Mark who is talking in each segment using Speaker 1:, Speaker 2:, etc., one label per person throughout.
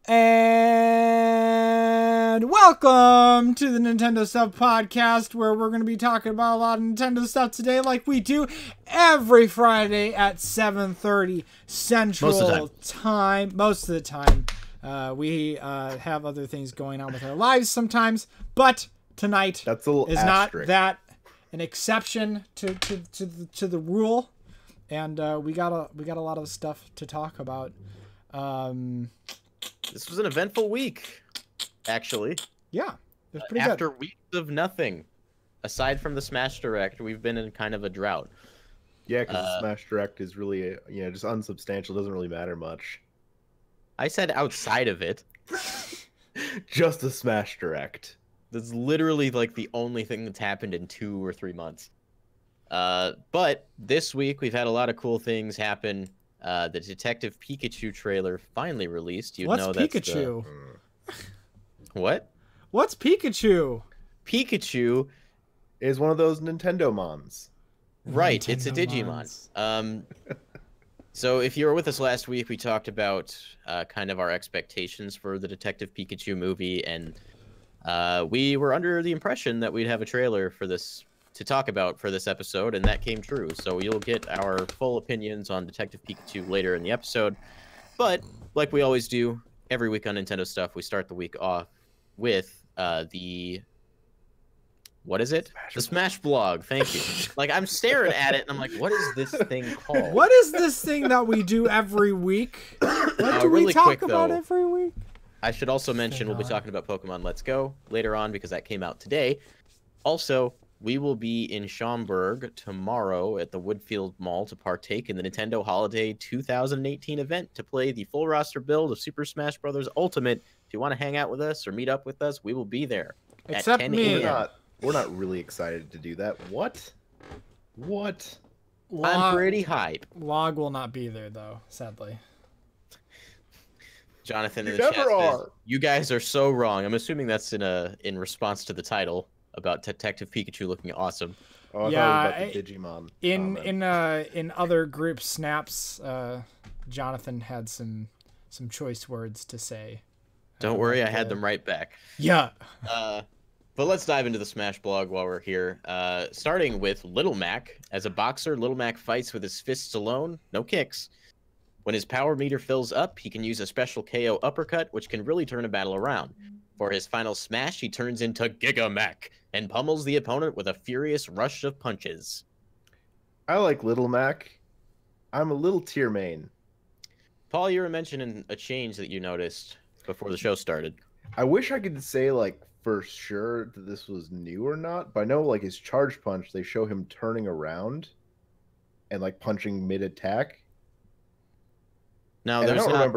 Speaker 1: And welcome to the Nintendo Stuff Podcast, where we're going to be talking about a lot of Nintendo stuff today, like we do every Friday at 7:30 Central Time. Most of the time. We have other things going on with our lives sometimes, but tonight
Speaker 2: That's a
Speaker 1: is
Speaker 2: asterisk.
Speaker 1: not that an exception to the rule, and we got a lot of stuff to talk about.
Speaker 3: This was an eventful week, actually.
Speaker 1: Yeah, it was pretty
Speaker 3: After
Speaker 1: good.
Speaker 3: weeks of nothing, aside from the Smash Direct, we've been in kind of a drought.
Speaker 2: Yeah, because the Smash Direct is really, just unsubstantial. Doesn't really matter much.
Speaker 3: I said outside of it.
Speaker 2: Just a Smash Direct.
Speaker 3: That's literally like the only thing that's happened in 2 or 3 months. But this week we've had a lot of cool things happen. The Detective Pikachu trailer finally released.
Speaker 1: What's Pikachu?
Speaker 3: What?
Speaker 1: What's Pikachu?
Speaker 3: Pikachu
Speaker 2: Is one of those Nintendo mons.
Speaker 3: Right, it's a
Speaker 1: Nintendo
Speaker 3: Digimon. So if you were with us last week, we talked about kind of our expectations for the Detective Pikachu movie, and we were under the impression that we'd have a trailer for this to talk about for this episode, and that came true. So you'll get our full opinions on Detective Pikachu later in the episode. But like we always do every week on Nintendo Stuff, we start the week off with what is it? The Smash blog. Thank you. Like, I'm staring at it, and I'm like, what is this thing called?
Speaker 1: What is this thing that we do every week? What do we
Speaker 3: really
Speaker 1: talk
Speaker 3: quick,
Speaker 1: about
Speaker 3: though.
Speaker 1: every week?
Speaker 3: I should also mention we'll be talking about Pokemon Let's Go later on because that came out today. Also, we will be in Schaumburg tomorrow at the Woodfield Mall to partake in the Nintendo Holiday 2018 event to play the full roster build of Super Smash Bros. Ultimate. If you want to hang out with us or meet up with us, we will be there.
Speaker 1: Except
Speaker 3: at 10
Speaker 1: me.
Speaker 3: a.m.
Speaker 2: We're not really excited to do that. What?
Speaker 3: I'm pretty hype.
Speaker 1: Log will not be there, though, sadly.
Speaker 3: Jonathan in
Speaker 2: You
Speaker 3: the chat
Speaker 2: never
Speaker 3: says,
Speaker 2: are.
Speaker 3: you guys are so wrong. I'm assuming that's in response to the title about Detective Pikachu looking awesome.
Speaker 2: Oh, I
Speaker 1: Yeah,
Speaker 2: thought it was about the Digimon.
Speaker 1: In other group snaps, Jonathan had some choice words to say.
Speaker 3: Don't worry, I had them right back.
Speaker 1: Yeah.
Speaker 3: But let's dive into the Smash blog while we're here. Starting with Little Mac. As a boxer, Little Mac fights with his fists alone, no kicks. When his power meter fills up, he can use a special KO uppercut, which can really turn a battle around. For his final smash, he turns into Giga Mac and pummels the opponent with a furious rush of punches.
Speaker 2: I like Little Mac. I'm a little tier main.
Speaker 3: Paul, you were mentioning a change that you noticed before the show started.
Speaker 2: I wish I could say, like, for sure that this was new or not, but I know, like, his charge punch, they show him turning around and, like, punching mid-attack.
Speaker 3: Now,
Speaker 2: And I
Speaker 3: there's
Speaker 2: don't
Speaker 3: not...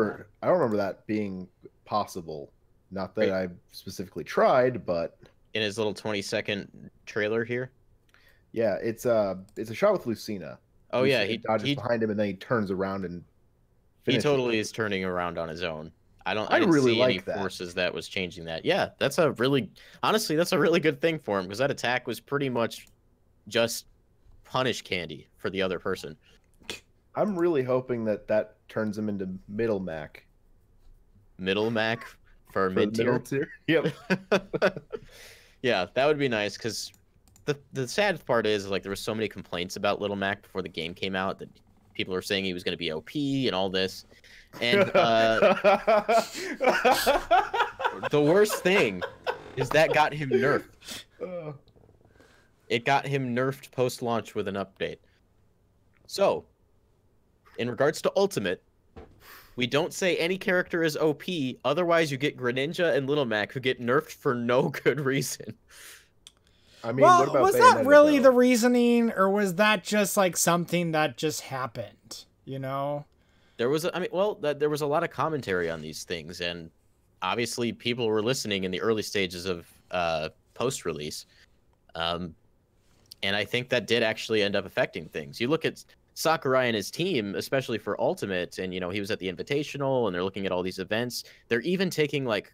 Speaker 2: remember that being possible. Not that I specifically tried, but
Speaker 3: in his little 20-second trailer here.
Speaker 2: yeah, it's a shot with Lucina.
Speaker 3: Oh yeah,
Speaker 2: Lucina dodges behind him and then he turns around and
Speaker 3: he
Speaker 2: finishes
Speaker 3: totally
Speaker 2: it.
Speaker 3: is turning around on his own. I
Speaker 2: I
Speaker 3: didn't
Speaker 2: really
Speaker 3: see
Speaker 2: like
Speaker 3: any
Speaker 2: that.
Speaker 3: forces that was changing that. Yeah, honestly, that's a really good thing for him because that attack was pretty much just punish candy for the other person.
Speaker 2: I'm really hoping that turns him into Middle Mac.
Speaker 3: Middle Mac for
Speaker 2: For
Speaker 3: mid tier.
Speaker 2: middle tier. Yep.
Speaker 3: Yeah, that would be nice because the sad part is like there were so many complaints about Little Mac before the game came out that people were saying he was going to be OP and all this. And the worst thing is that got him nerfed. It got him nerfed post-launch with an update. So, in regards to Ultimate, we don't say any character is OP, otherwise you get Greninja and Little Mac who get nerfed for no good reason.
Speaker 2: I mean,
Speaker 1: Well,
Speaker 2: what about
Speaker 1: was that
Speaker 2: Bayonetta,
Speaker 1: really
Speaker 2: though?
Speaker 1: the reasoning, or was that just like something that just happened? You know?
Speaker 3: There was, there was a lot of commentary on these things, and obviously people were listening in the early stages of post-release. And I think that did actually end up affecting things. You look at Sakurai and his team, especially for Ultimate, and, he was at the Invitational, and they're looking at all these events. They're even taking, like,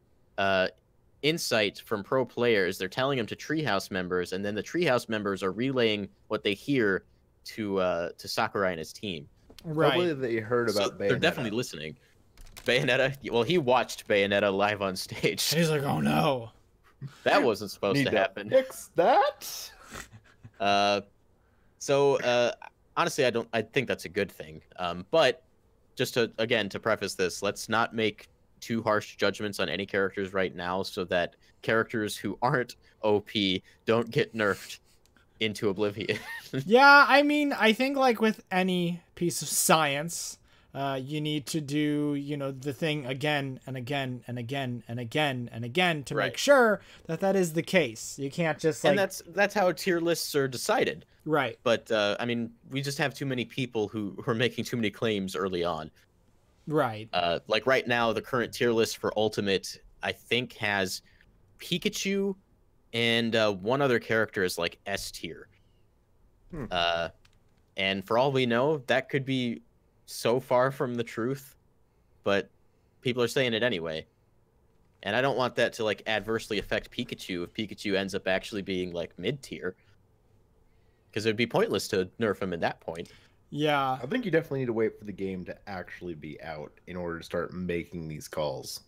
Speaker 3: insight from pro players. They're telling them to Treehouse members, and then the Treehouse members are relaying what they hear to Sakurai and his team.
Speaker 1: Right.
Speaker 2: Probably they heard
Speaker 3: So
Speaker 2: about
Speaker 3: they're
Speaker 2: Bayonetta.
Speaker 3: definitely listening. Bayonetta. Well, he watched Bayonetta live on stage.
Speaker 1: He's like, oh no.
Speaker 3: That wasn't supposed
Speaker 2: Need
Speaker 3: to happen.
Speaker 2: fix that.
Speaker 3: Honestly, I think that's a good thing. But just to preface this, let's not make too harsh judgments on any characters right now, so that characters who aren't OP don't get nerfed into oblivion.
Speaker 1: Yeah, I mean, I think like with any piece of science, you need to do, the thing again and again and again and again and again to make sure that that is the case. You can't just like...
Speaker 3: And that's how tier lists are decided.
Speaker 1: Right.
Speaker 3: But, I mean, we just have too many people who are making too many claims early on.
Speaker 1: Right.
Speaker 3: Like right now, the current tier list for Ultimate, I think, has Pikachu and one other character is like S tier. And for all we know, that could be so far from the truth, but people are saying it anyway. And I don't want that to like adversely affect Pikachu if Pikachu ends up actually being like mid tier, because it'd be pointless to nerf him at that point.
Speaker 1: Yeah.
Speaker 2: I think you definitely need to wait for the game to actually be out in order to start making these calls.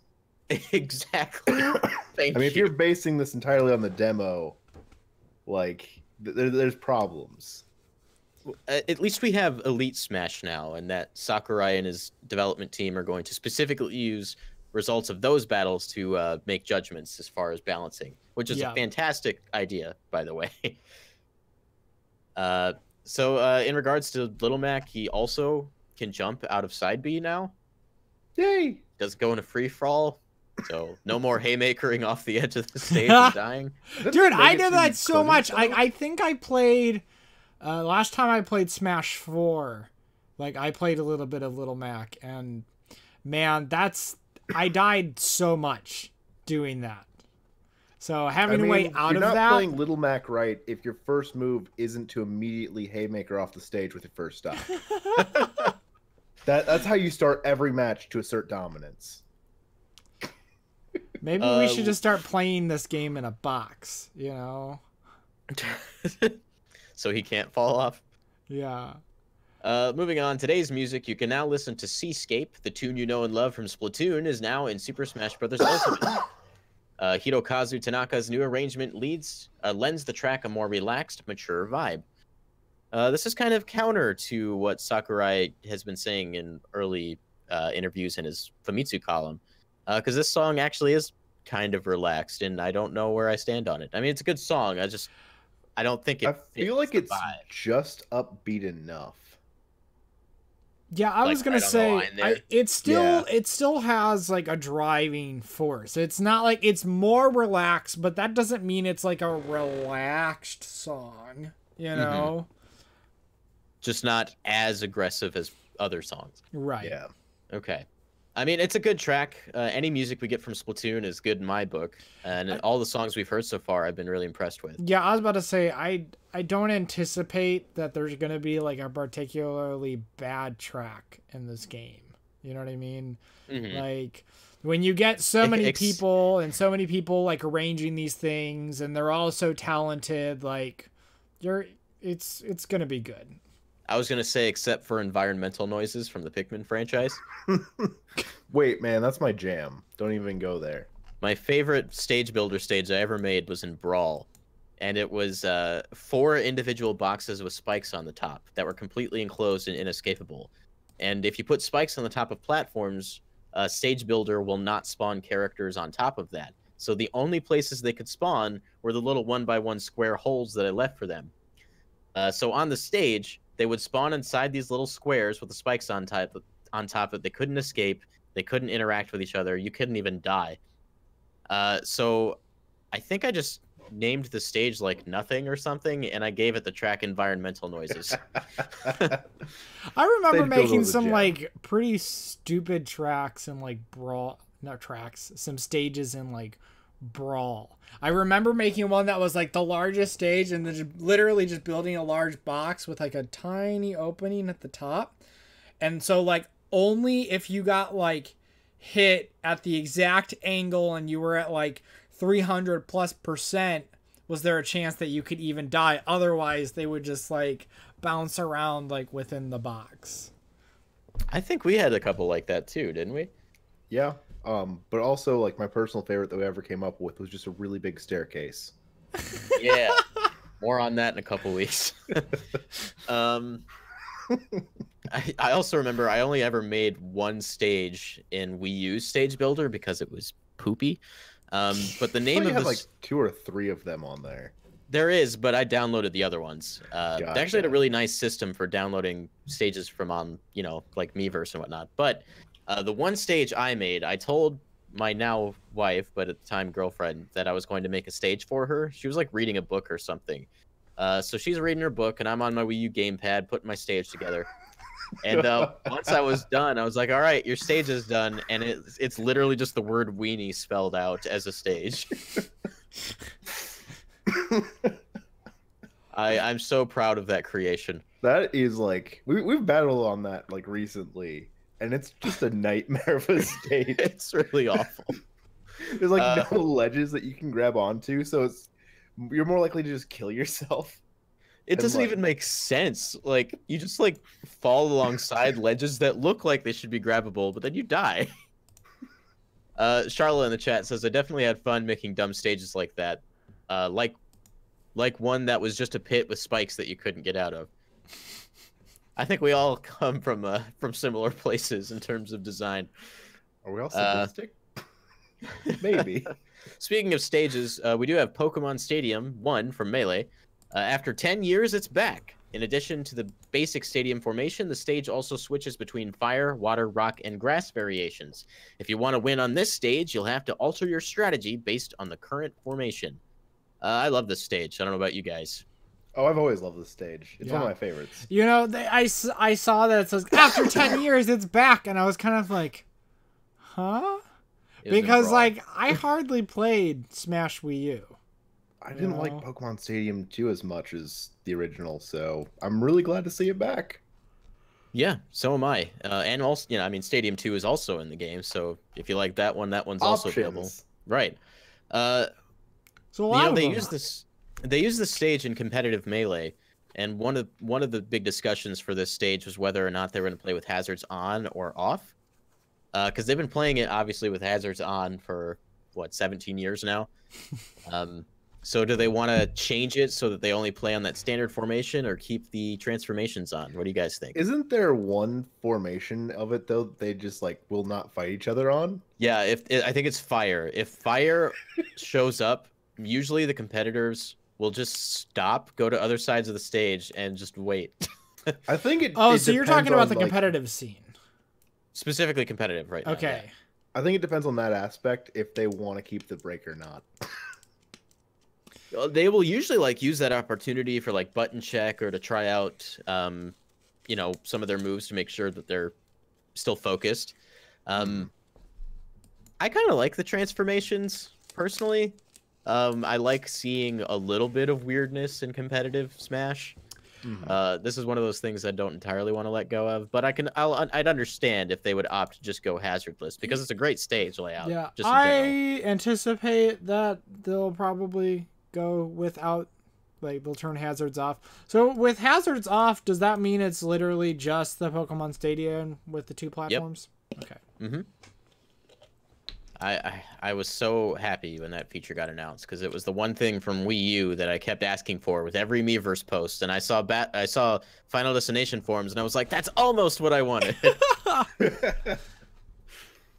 Speaker 3: Exactly. Thank
Speaker 2: I mean,
Speaker 3: you.
Speaker 2: if you're basing this entirely on the demo, like, there's problems.
Speaker 3: At least we have Elite Smash now, and that Sakurai and his development team are going to specifically use results of those battles to make judgments as far as balancing, which is a fantastic idea, by the way. So in regards to Little Mac, he also can jump out of side B now.
Speaker 2: Yay!
Speaker 3: Does go in a free fall, so no more haymakering off the edge of the stage and dying.
Speaker 1: Dude, I did that so much. I think I played... last time I played Smash 4, like, I played a little bit of Little Mac, and, man, I died so much doing that. So having a way out of that...
Speaker 2: You're not playing Little Mac right if your first move isn't to immediately haymaker off the stage with your first stop. That's how you start every match to assert dominance.
Speaker 1: Maybe we should just start playing this game in a box,
Speaker 3: So he can't fall off?
Speaker 1: Yeah.
Speaker 3: Moving on, today's music, you can now listen to Seascape. The tune you know and love from Splatoon is now in Super Smash Bros. Ultimate. Hirokazu Tanaka's new arrangement lends the track a more relaxed, mature vibe. This is kind of counter to what Sakurai has been saying in early interviews in his Famitsu column, because this song actually is kind of relaxed, and I don't know where I stand on it. I mean, it's a good song. I don't think it.
Speaker 2: I feel like it's just upbeat enough.
Speaker 1: Yeah, I was gonna say it still has like a driving force. It's not like it's more relaxed, but that doesn't mean it's like a relaxed song,
Speaker 3: Mm-hmm. Just not as aggressive as other songs.
Speaker 1: Right.
Speaker 2: Yeah.
Speaker 3: Okay. I mean, it's a good track. Any music we get from Splatoon is good in my book, and all the songs we've heard so far, I've been really impressed with.
Speaker 1: Yeah, I was about to say, I don't anticipate that there's going to be like a particularly bad track in this game. You know what I mean?
Speaker 3: Mm-hmm.
Speaker 1: Like, when you get so many people and so many people like arranging these things, and they're all so talented, like, it's going to be good.
Speaker 3: I was going to say, except for environmental noises from the Pikmin franchise.
Speaker 2: Wait, man, that's my jam. Don't even go there.
Speaker 3: My favorite stage builder stage I ever made was in Brawl. And it was 4 individual boxes with spikes on the top that were completely enclosed and inescapable. And if you put spikes on the top of platforms, Stage Builder will not spawn characters on top of that. So the only places they could spawn were the little 1x1 square holes that I left for them. So on the stage, they would spawn inside these little squares with the spikes on top of it. They couldn't escape. They couldn't interact with each other. You couldn't even die. So I think I just named the stage like Nothing or something, and I gave it the track Environmental Noises.
Speaker 1: I remember making some like pretty stupid tracks and like some stages in like Brawl. I remember making one that was like the largest stage and then literally just building a large box with like a tiny opening at the top. And so like only if you got like hit at the exact angle and you were at like 300+% was there a chance that you could even die. Otherwise they would just like bounce around like within the box.
Speaker 3: I think we had a couple like that too, didn't we?
Speaker 2: Yeah. But also like my personal favorite that we ever came up with was just a really big staircase.
Speaker 3: Yeah. More on that in a couple weeks. I also remember I only ever made one stage in Wii U Stage Builder because it was poopy. But the
Speaker 2: I
Speaker 3: name
Speaker 2: thought you
Speaker 3: of
Speaker 2: had
Speaker 3: the
Speaker 2: like 2 or 3 of them on there.
Speaker 3: there is, but I downloaded the other ones. They actually had a
Speaker 2: Gotcha.
Speaker 3: really nice system for downloading stages from on, like Miiverse and whatnot. But the one stage I made, I told my now wife, but at the time girlfriend, that I was going to make a stage for her. She was like reading a book or something. So she's reading her book, and I'm on my Wii U gamepad putting my stage together. And once I was done, I was like, "All right, your stage is done," and it's literally just the word "weenie" spelled out as a stage. I'm so proud of that creation.
Speaker 2: That is like we've battled on that like recently, and it's just a nightmare of a stage.
Speaker 3: It's really awful.
Speaker 2: There's like no ledges that you can grab onto, so you're more likely to just kill yourself.
Speaker 3: It
Speaker 2: And,
Speaker 3: doesn't
Speaker 2: like-
Speaker 3: even make sense. Like you just like fall alongside ledges that look like they should be grabbable, but then you die. Charlotte in the chat says I definitely had fun making dumb stages like that. Like one that was just a pit with spikes that you couldn't get out of. I think we all come from similar places in terms of design.
Speaker 2: Are we all sadistic? Maybe.
Speaker 3: Speaking of stages, we do have Pokemon Stadium 1 from Melee. After 10 years, it's back. In addition to the basic stadium formation, the stage also switches between fire, water, rock, and grass variations. If you want to win on this stage, you'll have to alter your strategy based on the current formation. I love this stage. I don't know about you guys.
Speaker 2: Oh, I've always loved this stage. It's one
Speaker 1: Yeah.
Speaker 2: of my favorites.
Speaker 1: You know, I saw that it says after 10 years it's back, and I was kind of like, huh?
Speaker 3: It was
Speaker 1: Because
Speaker 3: enthralling.
Speaker 1: like I hardly played Smash Wii U.
Speaker 2: I didn't like
Speaker 1: Yeah.
Speaker 2: Pokemon Stadium 2 as much as the original, so I'm really glad to see it back.
Speaker 3: Yeah, so am I. And also, I mean, Stadium 2 is also in the game, so if you like that one's also available.
Speaker 2: Options.
Speaker 3: Right.
Speaker 1: So a lot of
Speaker 3: They
Speaker 1: them.
Speaker 3: use this. They use the stage in competitive Melee, and one of the big discussions for this stage was whether or not they were going to play with hazards on or off, because they've been playing it obviously with hazards on for 17 years now. So do they want to change it so that they only play on that standard formation, or keep the transformations on? What do you guys think?
Speaker 2: Isn't there one formation of it though they just like will not fight each other on?
Speaker 3: Yeah, I think it's fire. If fire shows up, usually the competitors will just stop, go to other sides of the stage, and just wait.
Speaker 2: I think it.
Speaker 1: Oh,
Speaker 2: it
Speaker 1: so you're
Speaker 2: depends
Speaker 1: talking about
Speaker 2: on,
Speaker 1: the
Speaker 2: like-
Speaker 1: competitive scene.
Speaker 3: Specifically competitive right now.
Speaker 1: Okay.
Speaker 2: I think it depends on that aspect if they want to keep the break or not.
Speaker 3: Yeah. They will usually like use that opportunity for like button check or to try out some of their moves to make sure that they're still focused. I kind of like the transformations personally. I like seeing a little bit of weirdness in competitive Smash. This is one of those things I don't entirely want to let go of, but I'd understand if they would opt to just go hazardless because it's a great stage layout.
Speaker 1: Yeah,
Speaker 3: just in general.
Speaker 1: I anticipate that they'll probably go without, like, they'll turn hazards off. So with hazards off, does that mean it's literally just the Pokemon Stadium with the 2 platforms? Okay.
Speaker 3: Mm-hmm. I was so happy when that feature got announced because it was the one thing from Wii U that I kept asking for with every Miiverse post, and I saw Final Destination forums, and I was like, that's almost what I wanted.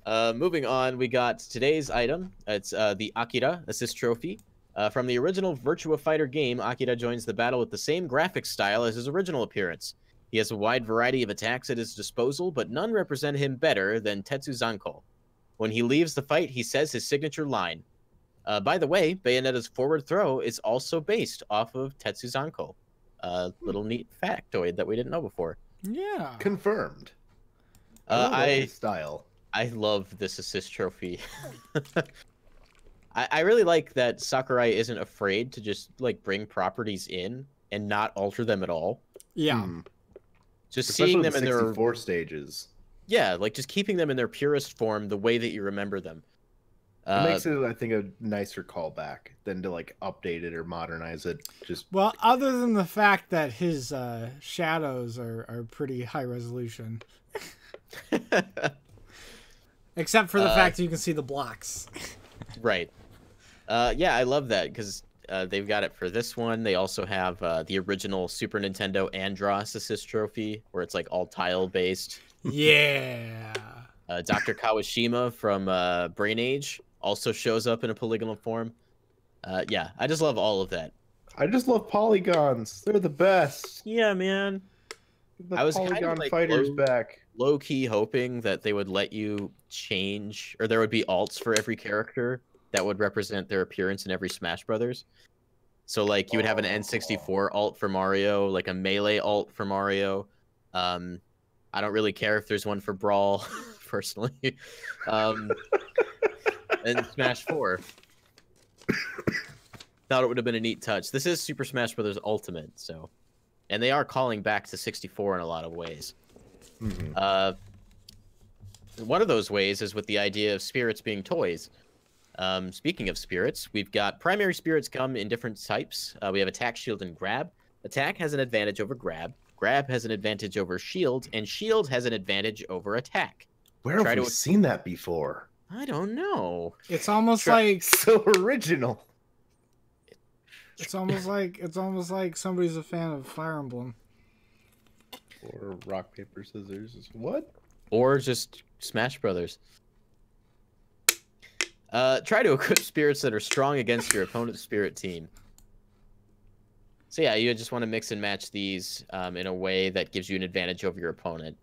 Speaker 3: Moving on, we got today's item. It's the Akira Assist Trophy. From the original Virtua Fighter game, Akira joins the battle with the same graphic style as his original appearance. He has a wide variety of attacks at his disposal, but none represent him better than Tetsu Zanko. When he leaves the fight, he says his signature line. By the way, Bayonetta's forward throw is also based off of Tetsu Zanko. Little neat factoid that we didn't know before.
Speaker 1: Yeah.
Speaker 2: Confirmed. I love style.
Speaker 3: I love this assist trophy. I really like that Sakurai isn't afraid to just like bring properties in and not alter them at all.
Speaker 1: Yeah.
Speaker 3: Just
Speaker 2: Especially
Speaker 3: seeing
Speaker 2: the
Speaker 3: them in their
Speaker 2: 64 stages.
Speaker 3: Yeah, like just keeping them in their purest form, the way that you remember them.
Speaker 2: It makes it, I think, a nicer callback than to like update it or modernize it. Just
Speaker 1: Well, other than the fact that his shadows are pretty high resolution. Except for the fact that you can see the blocks.
Speaker 3: Right. Yeah, I love that because they've got it for this one. They also have the original Super Nintendo Andros Assist Trophy, where it's like all tile based.
Speaker 1: Yeah.
Speaker 3: Dr. Kawashima from Brain Age also shows up in a polygonal form. Yeah, I just love all of that.
Speaker 2: I just love polygons. They're the best.
Speaker 3: Yeah, man.
Speaker 2: The
Speaker 3: I was
Speaker 2: polygon
Speaker 3: kind of like
Speaker 2: fighters back.
Speaker 3: Low key hoping that they would let you change, or there would be alts for every character that would represent their appearance in every Smash Brothers. So like you would have an N64 alt for Mario, like a melee alt for Mario. I don't really care if there's one for Brawl, personally. And Smash 4. Thought it would have been a neat touch. This is Super Smash Bros. Ultimate, so, and they are calling back to 64 in a lot of ways. Mm-hmm. One of those ways is with the idea of spirits being toys. Speaking of spirits, we've got primary spirits come in different types. We have attack, shield, and grab. Attack has an advantage over grab. Grab has an advantage over shield, and shield has an advantage over attack.
Speaker 2: Where have we seen that before?
Speaker 3: I don't know.
Speaker 1: It's almost like
Speaker 2: so original.
Speaker 1: It's almost like somebody's a fan of Fire Emblem.
Speaker 2: Or rock, paper, scissors. What?
Speaker 3: Or just Smash Brothers. Try to equip spirits that are strong against your opponent's spirit team. So yeah, you just want to mix and match these in a way that gives you an advantage over your opponent.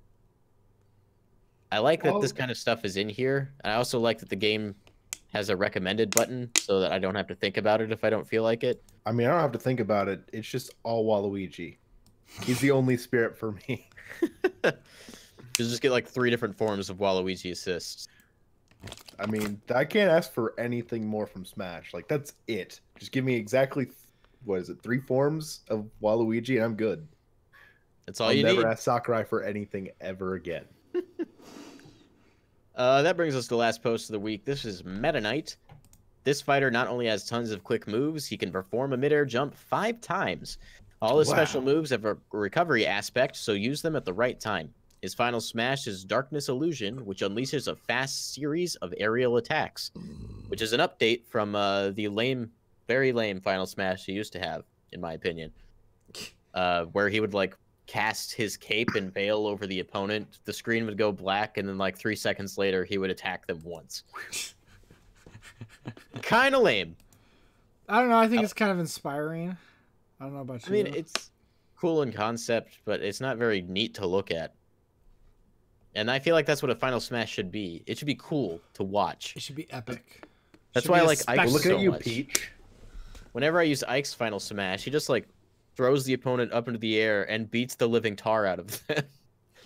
Speaker 3: I like that this kind of stuff is in here. I also like that the game has a recommended button so that I don't have to think about it if I don't feel like it.
Speaker 2: I mean, I don't have to think about it. It's just all Waluigi. He's the only spirit for me.
Speaker 3: You just get like 3 different forms of Waluigi assists.
Speaker 2: I mean, I can't ask for anything more from Smash. Like, that's it. Just give me exactly, 3 forms of Waluigi, and I'm good.
Speaker 3: That's all you need.
Speaker 2: I'll never ask Sakurai for anything ever again.
Speaker 3: That brings us to the last post of the week. This is Meta Knight. This fighter not only has tons of quick moves, he can perform a midair jump 5 times. All his special moves have a recovery aspect, so use them at the right time. His final smash is Darkness Illusion, which unleashes a fast series of aerial attacks, which is an update from the very lame final smash he used to have, in my opinion, where he would like cast his cape and veil over the opponent. The screen would go black, and then like 3 seconds later, he would attack them once. Kind of lame.
Speaker 1: I don't know. I think it's kind of inspiring. I don't know about you.
Speaker 3: I mean, it's cool in concept, but it's not very neat to look at. And I feel like that's what a Final Smash should be. It should be cool to watch.
Speaker 1: It should be epic.
Speaker 3: That's why I like Ike
Speaker 2: Look
Speaker 3: so
Speaker 2: at you,
Speaker 3: much.
Speaker 2: Peach.
Speaker 3: Whenever I use Ike's Final Smash, he just like throws the opponent up into the air and beats the living tar out of them.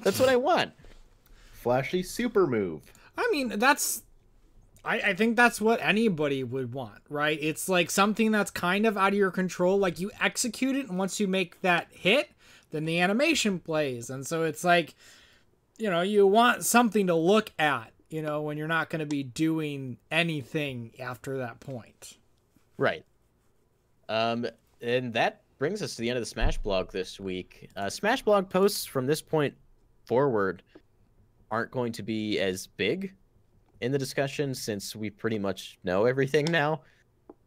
Speaker 3: That's what I want.
Speaker 2: Flashy super move.
Speaker 1: I mean, I think that's what anybody would want, right? It's like something that's kind of out of your control. Like you execute it, and once you make that hit, then the animation plays. And so it's like, you know, you want something to look at, you know, when you're not going to be doing anything after that point.
Speaker 3: Right. And that brings us to the end of the Smash blog this week. Smash blog posts from this point forward aren't going to be as big in the discussion since we pretty much know everything now.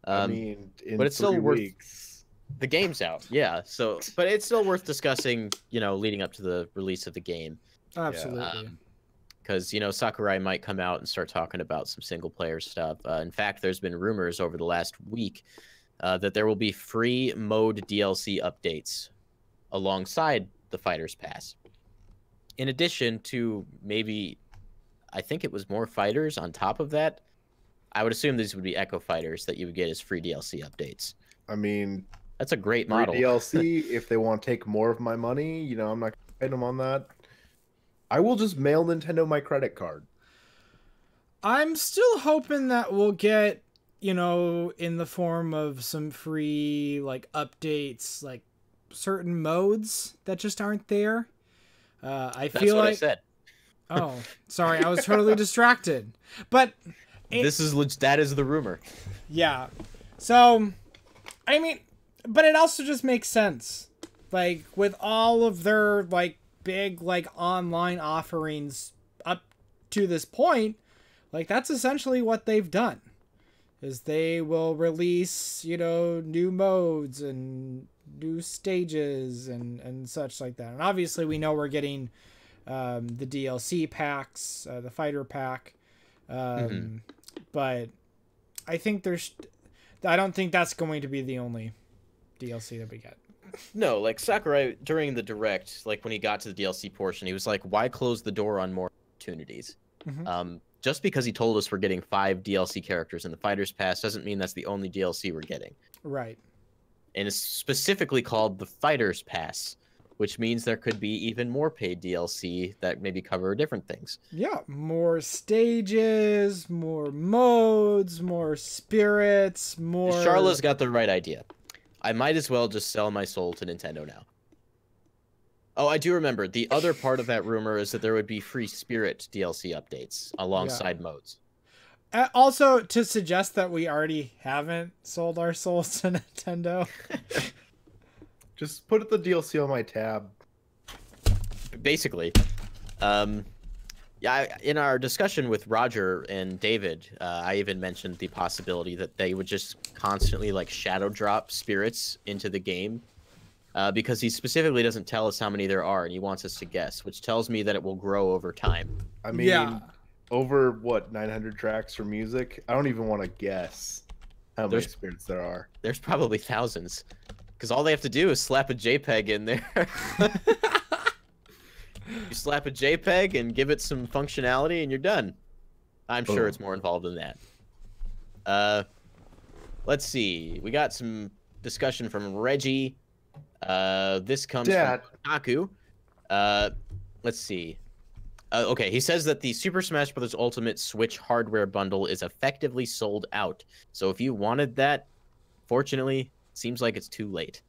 Speaker 2: I mean,
Speaker 3: but it's still worth
Speaker 2: weeks.
Speaker 3: The game's out. Yeah. So, but it's still worth discussing, you know, leading up to the release of the game.
Speaker 1: Absolutely.
Speaker 3: Because, you know, Sakurai might come out and start talking about some single player stuff. In fact, there's been rumors over the last week that there will be free mode DLC updates alongside the Fighters Pass. In addition to maybe, I think it was more fighters on top of that. I would assume these would be Echo Fighters that you would get as free DLC updates.
Speaker 2: I mean,
Speaker 3: that's a great model.
Speaker 2: DLC, if they want to take more of my money, you know, I'm not going to pay them on that. I will just mail Nintendo my credit card.
Speaker 1: I'm still hoping that we'll get, you know, in the form of some free, like, updates, like, certain modes that just aren't there.
Speaker 3: That's what I said.
Speaker 1: Oh, sorry, I was totally distracted. But
Speaker 3: that is the rumor.
Speaker 1: Yeah. So, I mean, but it also just makes sense. Like, with all of their, like, big, like, online offerings up to this point, Like, that's essentially what they've done. Is they will release, new modes and new stages and such like that. And obviously we know we're getting the DLC packs, the fighter pack. But I don't think that's going to be the only DLC that we get.
Speaker 3: No, like Sakurai during the direct, like when he got to the DLC portion, he was like, "Why close the door on more opportunities?" Just because he told us we're getting 5 DLC characters in the Fighters Pass doesn't mean that's the only DLC we're getting.
Speaker 1: Right.
Speaker 3: And it's specifically called the Fighters Pass, which means there could be even more paid DLC that maybe cover different things.
Speaker 1: Yeah, more stages, more modes, more spirits, more...
Speaker 3: Charla's got the right idea. I might as well just sell my soul to Nintendo now. Oh, I do remember. The other part of that rumor is that there would be free Spirit DLC updates alongside modes.
Speaker 1: Also, to suggest that we already haven't sold our souls to Nintendo.
Speaker 2: Just put the DLC on my tab.
Speaker 3: Basically. Yeah, in our discussion with Roger and David, I even mentioned the possibility that they would just constantly like shadow drop spirits into the game. Because he specifically doesn't tell us how many there are, and he wants us to guess, which tells me that it will grow over time.
Speaker 2: I mean, over, 900 tracks for music? I don't even want to guess how many spirits there are.
Speaker 3: There's probably thousands. Because all they have to do is slap a JPEG in there. You slap a JPEG and give it some functionality, and you're done. I'm sure it's more involved than that. Let's see. We got some discussion from Reggie. This comes from Pikachu. Let's see. Okay, he says that the Super Smash Bros. Ultimate Switch hardware bundle is effectively sold out. So if you wanted that, fortunately, it seems like it's too late.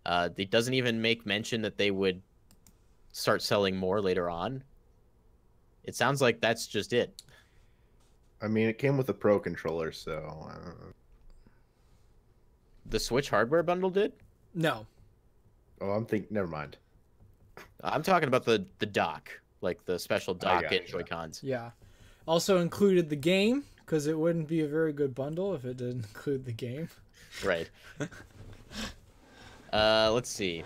Speaker 3: It doesn't even make mention that they would start selling more later on. It sounds like that's just it.
Speaker 2: I mean, it came with a Pro controller, so I don't know.
Speaker 3: The Switch hardware bundle did?
Speaker 1: No.
Speaker 2: Oh, I'm thinking. Never mind.
Speaker 3: I'm talking about the dock, like the special dock and Joy-Cons.
Speaker 1: Yeah. Also included the game, because it wouldn't be a very good bundle if it didn't include the game.
Speaker 3: Right. Let's see.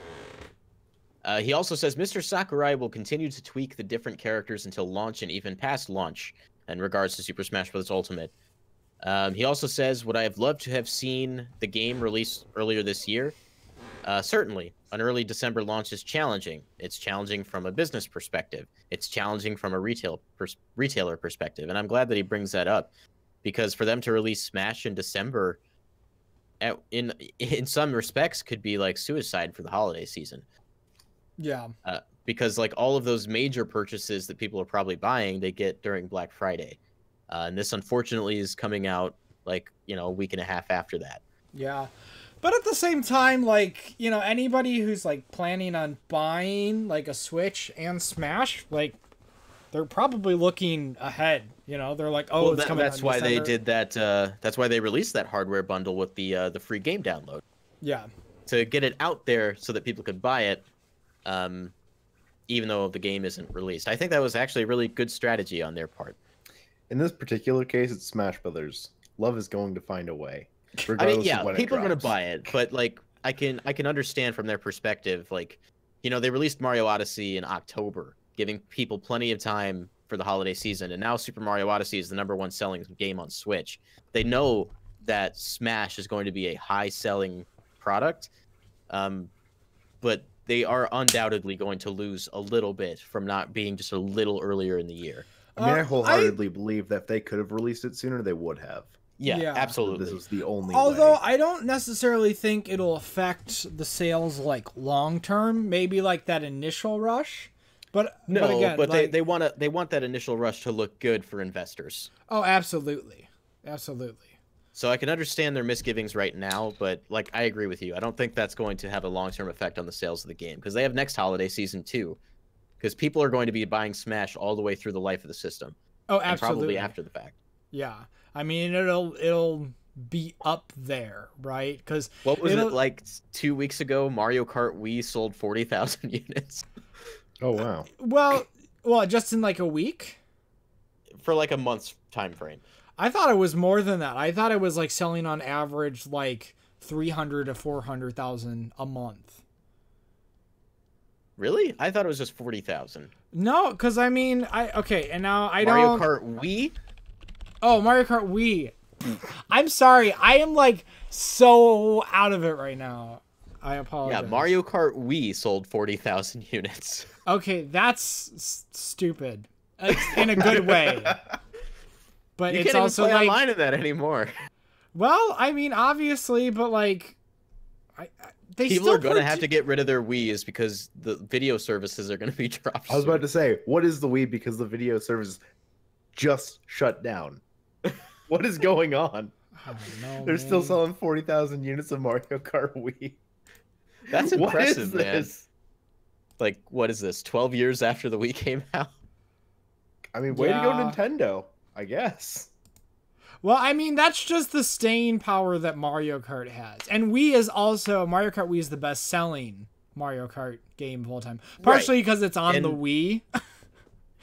Speaker 3: He also says Mr. Sakurai will continue to tweak the different characters until launch and even past launch in regards to Super Smash Bros. Ultimate. He also says, would I have loved to have seen the game released earlier this year? Certainly. An early December launch is challenging. It's challenging from a business perspective. It's challenging from a retailer perspective. And I'm glad that he brings that up. Because for them to release Smash in December, in some respects, could be like suicide for the holiday season.
Speaker 1: Yeah.
Speaker 3: Because like all of those major purchases that people are probably buying, they get during Black Friday. And this unfortunately is coming out like, a week and a half after that.
Speaker 1: Yeah. But at the same time, like, anybody who's like planning on buying like a Switch and Smash, like they're probably looking ahead. They're like, oh, it's coming.
Speaker 3: That's why they did that. That's why they released that hardware bundle with the free game download.
Speaker 1: Yeah. To
Speaker 3: get it out there so that people could buy it, even though the game isn't released. I think that was actually a really good strategy on their part.
Speaker 2: In this particular case, it's Smash Brothers. Love is going to find a way.
Speaker 3: I mean, yeah, people are going to buy it, but like I can understand from their perspective. Like, they released Mario Odyssey in October, giving people plenty of time for the holiday season, and now Super Mario Odyssey is the #1 selling game on Switch. They know that Smash is going to be a high-selling product, but they are undoubtedly going to lose a little bit from not being just a little earlier in the year.
Speaker 2: I mean, I wholeheartedly believe that if they could have released it sooner, they would have.
Speaker 3: Yeah, absolutely.
Speaker 2: This was the only
Speaker 1: Although
Speaker 2: way.
Speaker 1: I don't necessarily think it'll affect the sales like long term. Maybe like that initial rush. But again,
Speaker 3: they want that initial rush to look good for investors.
Speaker 1: Oh, absolutely.
Speaker 3: So I can understand their misgivings right now, but like I agree with you. I don't think that's going to have a long-term effect on the sales of the game because they have next holiday season too. Because people are going to be buying Smash all the way through the life of the system.
Speaker 1: Oh, absolutely.
Speaker 3: And probably after the fact.
Speaker 1: Yeah. I mean, it'll be up there, right? Because
Speaker 3: what was it like 2 weeks ago? Mario Kart Wii sold 40,000 units.
Speaker 2: Oh wow!
Speaker 1: Well, just in like a week.
Speaker 3: For like a month's time frame.
Speaker 1: I thought it was more than that. I thought it was like selling on average like 300 to 400,000 a month.
Speaker 3: Really? I thought it was just 40,000.
Speaker 1: No, because I mean, and now I
Speaker 3: Mario
Speaker 1: don't.
Speaker 3: Kart Wii?
Speaker 1: Oh, Mario Kart Wii. I'm sorry. I am like so out of it right now. I apologize.
Speaker 3: Yeah, Mario Kart Wii sold 40,000 units.
Speaker 1: Okay, that's stupid. In a good way. But
Speaker 3: You
Speaker 1: it's
Speaker 3: can't
Speaker 1: also
Speaker 3: even play
Speaker 1: like,
Speaker 3: online in that anymore.
Speaker 1: well, I mean, obviously, but like, they
Speaker 3: People
Speaker 1: still
Speaker 3: are going to have to get rid of their Wii's because the video services are going to be dropped.
Speaker 2: I was
Speaker 3: soon.
Speaker 2: about to say, what is the Wii? Because the video service just shut down. What is going on?
Speaker 1: I don't know,
Speaker 2: They're still
Speaker 1: man.
Speaker 2: selling 40,000 units of Mario Kart Wii.
Speaker 3: That's
Speaker 2: What is
Speaker 3: impressive, man.
Speaker 2: this?
Speaker 3: Like, what is this? 12 years after the Wii came out?
Speaker 2: I mean, way to go,
Speaker 1: Yeah.
Speaker 2: Nintendo. I guess.
Speaker 1: Well, I mean, that's just the staying power that Mario Kart has. And Wii is also, Mario Kart Wii is the best selling Mario Kart game of all time. Partially because it's on the Wii.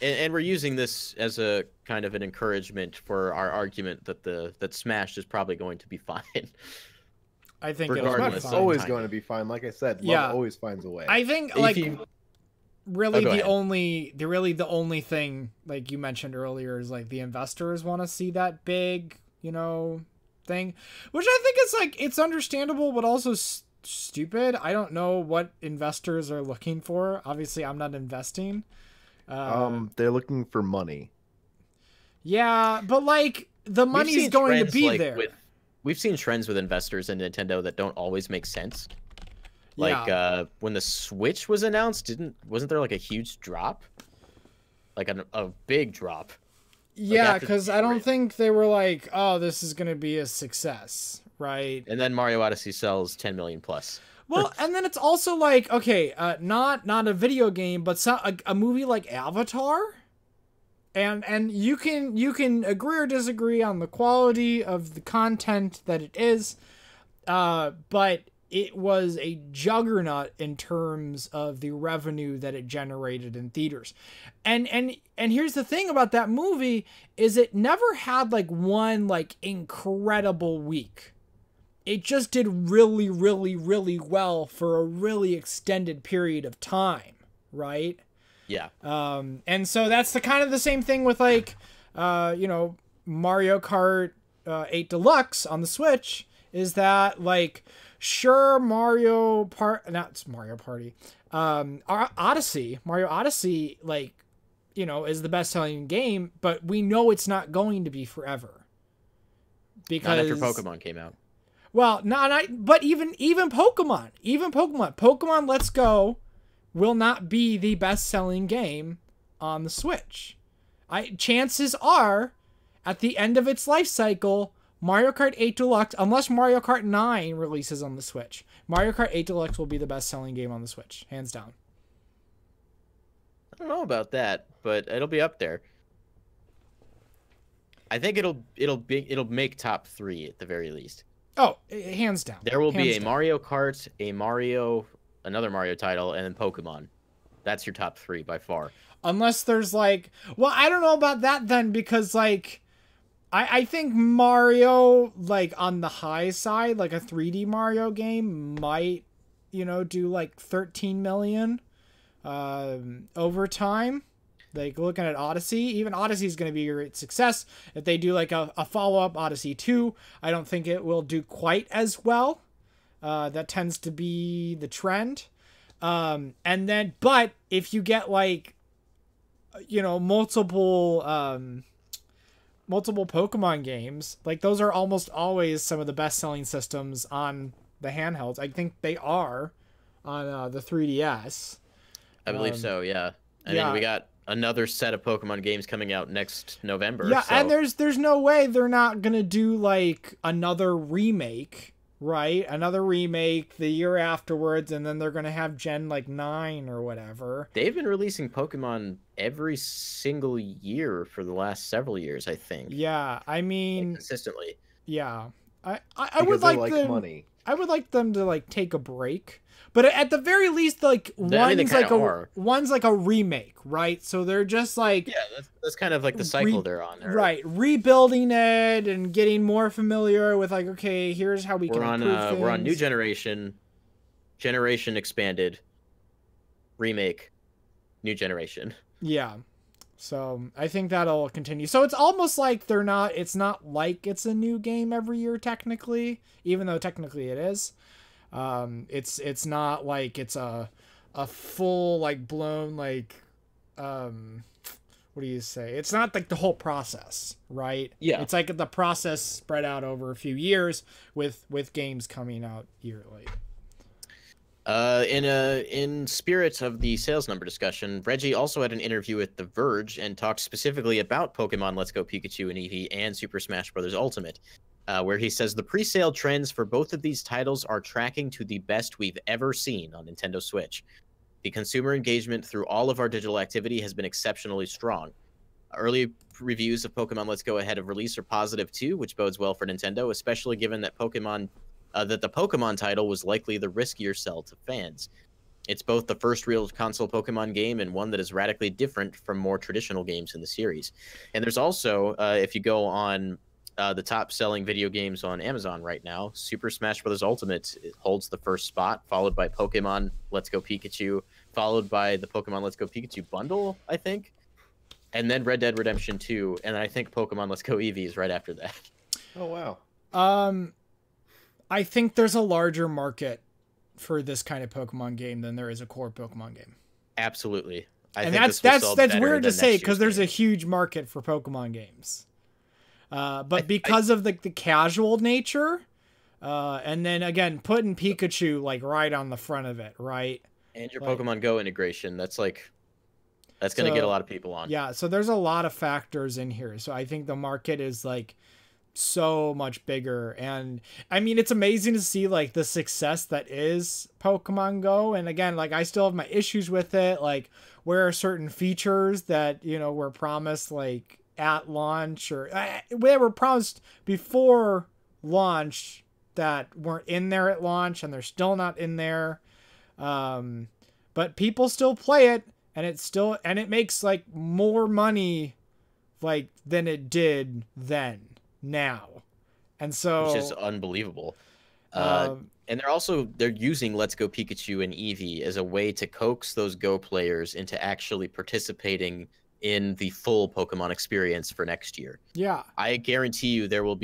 Speaker 3: And we're using this as a kind of an encouragement for our argument that that Smash is probably going to be fine.
Speaker 1: I think it'll be
Speaker 3: Regardless,
Speaker 2: It's
Speaker 1: fine.
Speaker 2: always
Speaker 3: time.
Speaker 2: going to be fine. Like I said, love
Speaker 1: Yeah.
Speaker 2: always finds a way.
Speaker 1: I think
Speaker 3: If
Speaker 1: like
Speaker 3: you-
Speaker 1: really
Speaker 3: go
Speaker 1: the
Speaker 3: ahead.
Speaker 1: only thing like you mentioned earlier is like the investors want to see that big, thing, which I think is like it's understandable but also stupid. I don't know what investors are looking for. Obviously, I'm not investing.
Speaker 2: They're looking for money.
Speaker 1: Yeah, but like the
Speaker 3: We've
Speaker 1: money's
Speaker 3: seen
Speaker 1: going to
Speaker 3: trends,
Speaker 1: be
Speaker 3: like,
Speaker 1: there.
Speaker 3: We've seen trends with investors in Nintendo that don't always make sense. Like
Speaker 1: Yeah.
Speaker 3: when the Switch was announced, wasn't there like a huge drop? Like a big drop.
Speaker 1: Yeah,
Speaker 3: after
Speaker 1: because
Speaker 3: the
Speaker 1: I don't
Speaker 3: E3.
Speaker 1: think they were like, oh, this is going to be a success, right?
Speaker 3: And then Mario Odyssey sells 10 million plus.
Speaker 1: Well, and then it's also like, okay, not a video game, but a movie like Avatar, and you can agree or disagree on the quality of the content that it is, but it was a juggernaut in terms of the revenue that it generated in theaters. And here's the thing about that movie is it never had like one like incredible week. It just did really, really, really well for a really extended period of time, right?
Speaker 3: Yeah.
Speaker 1: And so that's the kind of the same thing with like, Mario Kart 8 Deluxe on the Switch is that like, sure, Mario Party, Mario Odyssey, like, is the best selling game, but we know it's not going to be forever.
Speaker 3: Not after
Speaker 1: Because
Speaker 3: Pokemon came out.
Speaker 1: well, but even Pokemon Let's Go will not be the best-selling game on the Switch. Chances are, at the end of its life cycle, Mario Kart 8 Deluxe, unless Mario Kart 9 releases on the Switch, Mario Kart 8 Deluxe will be the best-selling game on the Switch, hands down.
Speaker 3: I don't know about that, but it'll be up there. I think it'll make top 3 at the very least.
Speaker 1: Oh, hands down.
Speaker 3: There will be
Speaker 1: Hands
Speaker 3: a
Speaker 1: down.
Speaker 3: Mario Kart, another Mario title, and then Pokemon. That's your top 3 by far.
Speaker 1: Unless there's like, well, I don't know about that then, because like, I think Mario, like on the high side, like a 3D Mario game might, do like 13 million over time. Like looking at Odyssey, even Odyssey is going to be a great success. If they do like a follow-up Odyssey 2, I don't think it will do quite as well. That tends to be the trend. And then, but if you get like, multiple Pokemon games, like those are almost always some of the best-selling systems on the handhelds. I think they are on the 3DS.
Speaker 3: I believe so, yeah. I
Speaker 1: yeah.
Speaker 3: mean, we got another set of Pokemon games coming out next November.
Speaker 1: Yeah,
Speaker 3: so.
Speaker 1: and there's no way they're not gonna do like another remake, right? Another remake the year afterwards, and then they're gonna have Gen like 9 or whatever.
Speaker 3: They've been releasing Pokemon every single year for the last several years, I think.
Speaker 1: Yeah, I mean,
Speaker 3: Consistently.
Speaker 1: yeah. I would like them.
Speaker 2: money.
Speaker 1: I would like them to like take a break, but at the very least, like one's like a remake, right? So they're just like
Speaker 3: that's kind of like the cycle they're on there,
Speaker 1: right? Rebuilding it and getting more familiar with like, okay, here's how we're on
Speaker 3: new generation expanded, remake, new generation.
Speaker 1: Yeah. So I think that'll continue. So it's almost like it's not like it's a new game every year technically, even though technically it is. It's not like it's a full like blown like what do you say? It's not like the whole process, right?
Speaker 3: Yeah.
Speaker 1: It's like the process spread out over a few years with games coming out yearly.
Speaker 3: In spirit of the sales number discussion, Reggie also had an interview with The Verge and talked specifically about Pokemon Let's Go Pikachu and Eevee and Super Smash Bros. Ultimate, where he says the pre-sale trends for both of these titles are tracking to the best we've ever seen on Nintendo Switch. The consumer engagement through all of our digital activity has been exceptionally strong. Early reviews of Pokemon Let's Go ahead of release are positive too, which bodes well for Nintendo, especially given that the Pokemon title was likely the riskier sell to fans. It's both the first real console Pokemon game and one that is radically different from more traditional games in the series. And there's also, if you go on the top-selling video games on Amazon right now, Super Smash Bros. Ultimate holds the first spot, followed by Pokemon Let's Go Pikachu, followed by the Pokemon Let's Go Pikachu bundle, I think, and then Red Dead Redemption 2, and I think Pokemon Let's Go Eevee is right after that.
Speaker 2: Oh, wow.
Speaker 1: I think there's a larger market for this kind of Pokemon game than there is a core Pokemon game.
Speaker 3: Absolutely.
Speaker 1: And that's weird to say because there's a huge market for Pokemon games. But because of the casual nature, and then again, putting Pikachu like right on the front of it, right?
Speaker 3: And your Pokemon Go integration, that's going to get a lot of people on.
Speaker 1: Yeah, so there's a lot of factors in here. So I think the market is like so much bigger, and I mean it's amazing to see like the success that is Pokemon Go. And again, like I still have my issues with it, like where are certain features that were promised like at launch or they were promised before launch that weren't in there at launch, and they're still not in there, but people still play it, and it makes like more money like than it did then now. And so
Speaker 3: which is unbelievable. And they're using Let's Go Pikachu and Eevee as a way to coax those Go players into actually participating in the full Pokemon experience for next year.
Speaker 1: Yeah, I
Speaker 3: guarantee you there will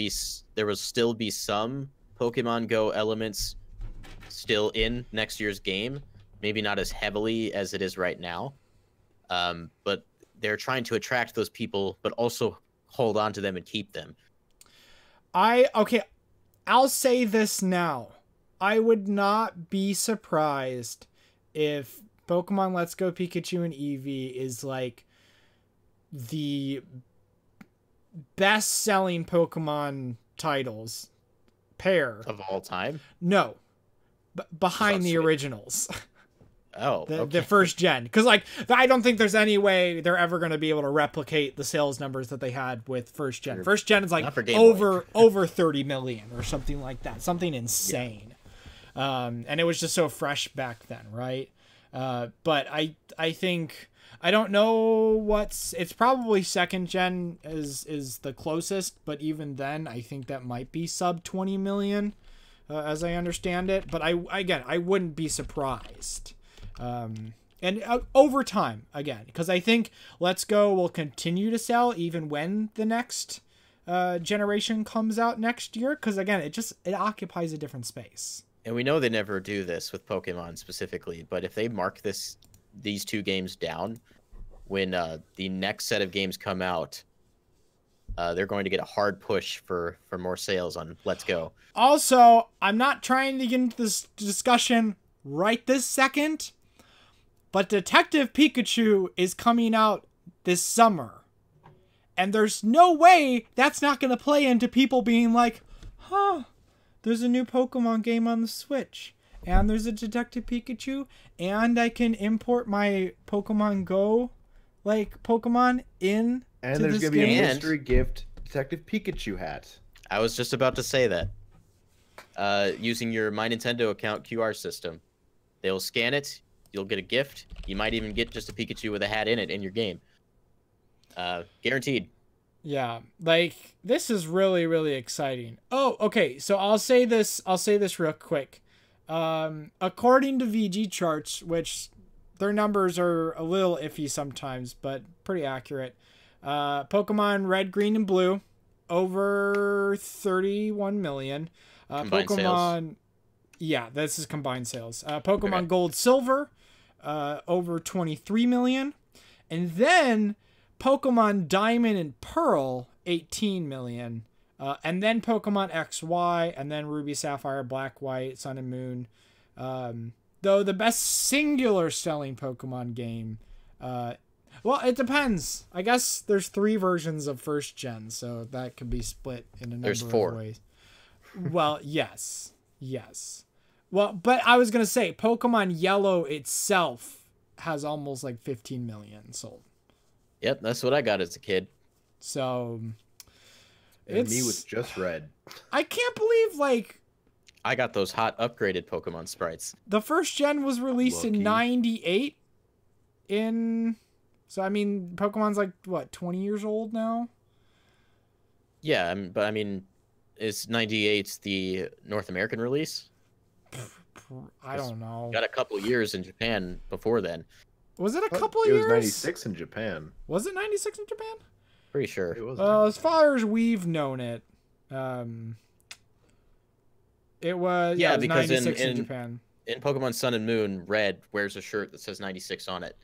Speaker 3: still be some Pokemon Go elements still in next year's game, maybe not as heavily as it is right now, but they're trying to attract those people but also hold on to them and keep them.
Speaker 1: I'll say this now. I would not be surprised if Pokemon Let's Go Pikachu and Eevee is like the best-selling Pokemon titles pair
Speaker 3: of all time.
Speaker 1: No, behind the originals.
Speaker 3: Oh,
Speaker 1: the first gen, because like I don't think there's any way they're ever going to be able to replicate the sales numbers that they had with first gen. First gen is like over 30 million or something like that, something insane. Yeah. And it was just so fresh back then, right? But I think I don't know it's probably second gen is the closest, but even then I think that might be sub 20 million, as I understand it. But I wouldn't be surprised. And over time, again, because I think Let's Go will continue to sell even when the next generation comes out next year, because again, it occupies a different space.
Speaker 3: And we know they never do this with Pokemon specifically, but if they mark these two games down when the next set of games come out, they're going to get a hard push for more sales on Let's Go.
Speaker 1: Also, I'm not trying to get into this discussion right this second, but Detective Pikachu is coming out this summer. And there's no way that's not going to play into people being like, there's a new Pokemon game on the Switch. And there's a Detective Pikachu. And I can import my Pokemon Go, like, Pokemon in.
Speaker 2: And there's going to be a mystery gift Detective Pikachu hat.
Speaker 3: I was just about to say that. using your My Nintendo account QR system. They'll scan it. You'll get a gift. You might even get just a Pikachu with a hat in it in your game. Guaranteed.
Speaker 1: Yeah, like this is really, really exciting. Oh, okay. So I'll say this real quick. According to VG charts, which their numbers are a little iffy sometimes, but pretty accurate. Pokemon Red, Green, and Blue, over 31 million.
Speaker 3: Combined
Speaker 1: Pokemon,
Speaker 3: sales?
Speaker 1: Yeah, this is combined sales. Pokemon
Speaker 3: Okay.
Speaker 1: Gold, Silver, over 23 million. And then Pokemon Diamond and Pearl, 18 million. And then Pokemon XY, and then Ruby, Sapphire, Black, White, Sun and Moon. Though the best singular selling Pokemon game, well, it depends. I guess there's 3 versions of first gen, so that could be split in a number
Speaker 3: There's
Speaker 1: of
Speaker 3: 4.
Speaker 1: ways. Well, yes. Well, but I was going to say Pokemon Yellow itself has almost like 15 million sold.
Speaker 3: Yep, that's what I got as a kid.
Speaker 1: So
Speaker 2: And me with just red.
Speaker 1: I can't believe like
Speaker 3: I got those hot upgraded Pokemon sprites.
Speaker 1: the first gen was released in
Speaker 2: Lucky.
Speaker 1: 98 so I mean Pokemon's like what, 20 years old now?
Speaker 3: Yeah, but I mean, is 98 the North American release?
Speaker 1: I don't know.
Speaker 3: Got a couple years in Japan before then.
Speaker 1: Was it a couple
Speaker 2: It
Speaker 1: years?
Speaker 2: was 96 in Japan.
Speaker 1: Was it 96 in Japan?
Speaker 3: Pretty sure.
Speaker 2: It was.
Speaker 1: Well, as far as we've known it, it was
Speaker 3: Yeah,
Speaker 1: it was
Speaker 3: because
Speaker 1: 96 in
Speaker 3: in
Speaker 1: Japan.
Speaker 3: In Pokemon Sun and Moon, Red wears a shirt that says 96 on it.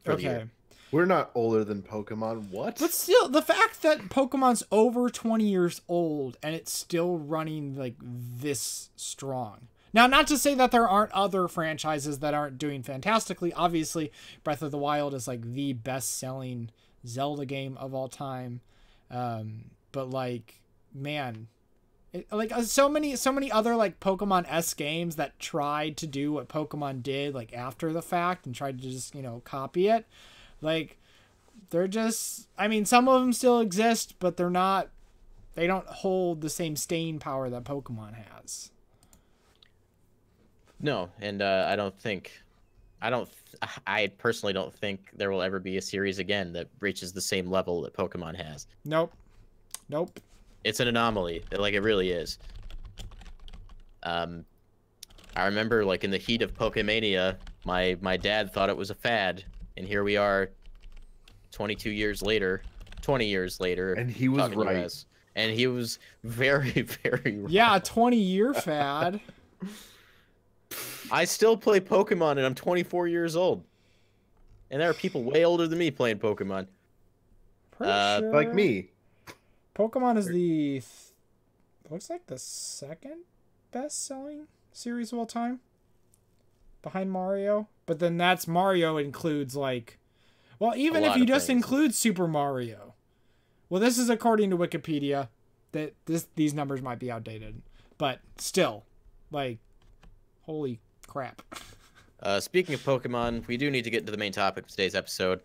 Speaker 3: For the
Speaker 1: Okay.
Speaker 3: year.
Speaker 2: We're not older than Pokemon. What?
Speaker 1: But still, the fact that Pokemon's over 20 years old and it's still running like this strong. Now, not to say that there aren't other franchises that aren't doing fantastically. Obviously, Breath of the Wild is like the best-selling Zelda game of all time. But like, man, so many other like Pokemon-esque games that tried to do what Pokemon did like after the fact and tried to just, copy it. Like, they're just, I mean, some of them still exist, but they don't hold the same staying power that Pokemon has.
Speaker 3: No, and I personally don't think there will ever be a series again that reaches the same level that Pokemon has.
Speaker 1: Nope.
Speaker 3: It's an anomaly. Like, it really is. I remember, like, in the heat of Pokemania, my dad thought it was a fad, and here we are 20 years later.
Speaker 2: And he was
Speaker 3: talking to
Speaker 2: right.
Speaker 3: us. And he was very, very right.
Speaker 1: Yeah, a 20-year fad.
Speaker 3: I still play Pokemon, and I'm 24 years old. And there are people way older than me playing Pokemon.
Speaker 1: Pretty sure.
Speaker 2: Like me.
Speaker 1: Pokemon is looks like the second best-selling series of all time, behind Mario. But then that's Mario includes like, well, even
Speaker 3: A
Speaker 1: if
Speaker 3: lot
Speaker 1: you
Speaker 3: of
Speaker 1: just
Speaker 3: things.
Speaker 1: include Super Mario. Well, this is according to Wikipedia. That these numbers might be outdated, but still, like, holy crap.
Speaker 3: Speaking of Pokemon, we do need to get into the main topic of today's episode.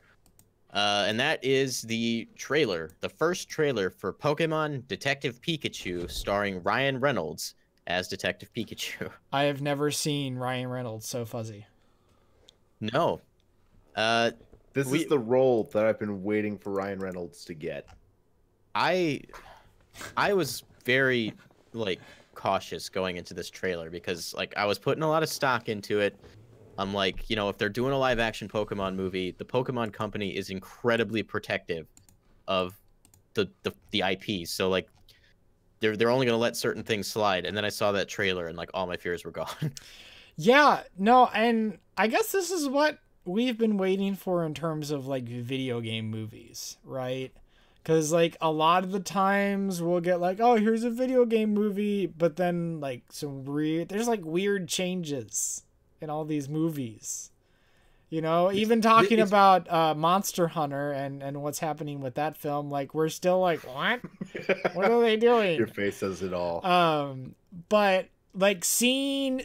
Speaker 3: And that is the first trailer for Pokemon Detective Pikachu, starring Ryan Reynolds as Detective Pikachu.
Speaker 1: I have never seen Ryan Reynolds so fuzzy.
Speaker 3: No.
Speaker 2: This is the role that I've been waiting for Ryan Reynolds to get.
Speaker 3: I was very, like, cautious going into this trailer because, like, I was putting a lot of stock into it. I'm like, if they're doing a live action Pokemon movie, the Pokemon company is incredibly protective of the IP. So, like, they're only gonna let certain things slide. And then I saw that trailer and, like, all my fears were gone.
Speaker 1: Yeah, no, and I guess this is what we've been waiting for in terms of like video game movies, right? Because like a lot of the times we'll get like, oh, here's a video game movie, but then like there's like weird changes in all these movies. Even talking about Monster Hunter and what's happening with that film, like we're still like, what? What are they doing?
Speaker 2: Your face says it all.
Speaker 1: But like seeing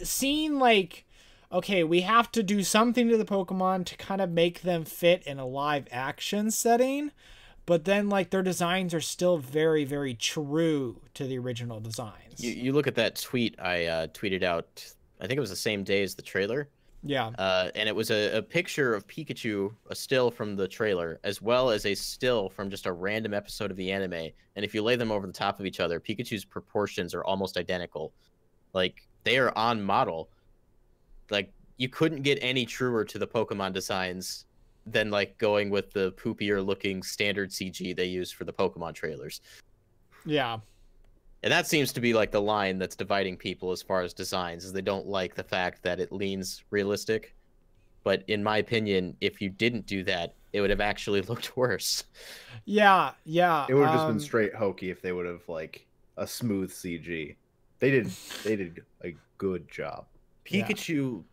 Speaker 1: like, okay, we have to do something to the Pokemon to kind of make them fit in a live action setting, but then like their designs are still very, very true to the original designs.
Speaker 3: You look at that tweet I tweeted out, I think it was the same day as the trailer.
Speaker 1: Yeah.
Speaker 3: And it was a picture of Pikachu, a still from the trailer, as well as a still from just a random episode of the anime. And if you lay them over the top of each other, Pikachu's proportions are almost identical. Like, they are on model. Like, you couldn't get any truer to the Pokemon designs than, like, going with the poopier-looking standard CG they use for the Pokemon trailers.
Speaker 1: Yeah.
Speaker 3: And that seems to be like the line that's dividing people as far as designs, is they don't like the fact that it leans realistic. But in my opinion, if you didn't do that, it would have actually looked worse.
Speaker 1: Yeah, yeah.
Speaker 2: It would have just been straight hokey if they would have like a smooth CG. They did a good job.
Speaker 3: Pikachu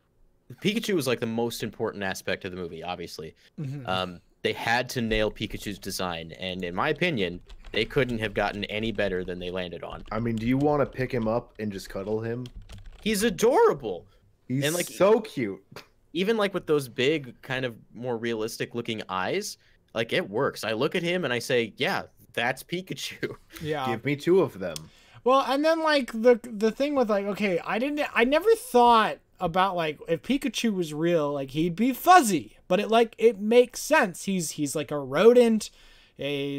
Speaker 3: was like the most important aspect of the movie, obviously.
Speaker 1: Mm-hmm.
Speaker 3: They had to nail Pikachu's design, and in my opinion, they couldn't have gotten any better than they landed on.
Speaker 2: I mean, do you want to pick him up and just cuddle him?
Speaker 3: He's adorable.
Speaker 2: He's
Speaker 3: and, like,
Speaker 2: so cute.
Speaker 3: Even like with those big, kind of more realistic looking eyes, like it works. I look at him and I say, yeah, that's Pikachu.
Speaker 1: Yeah.
Speaker 2: Give me 2 of them.
Speaker 1: Well, and then like the thing with like, okay, I never thought about like if Pikachu was real, like he'd be fuzzy, but it makes sense. He's like a rodent.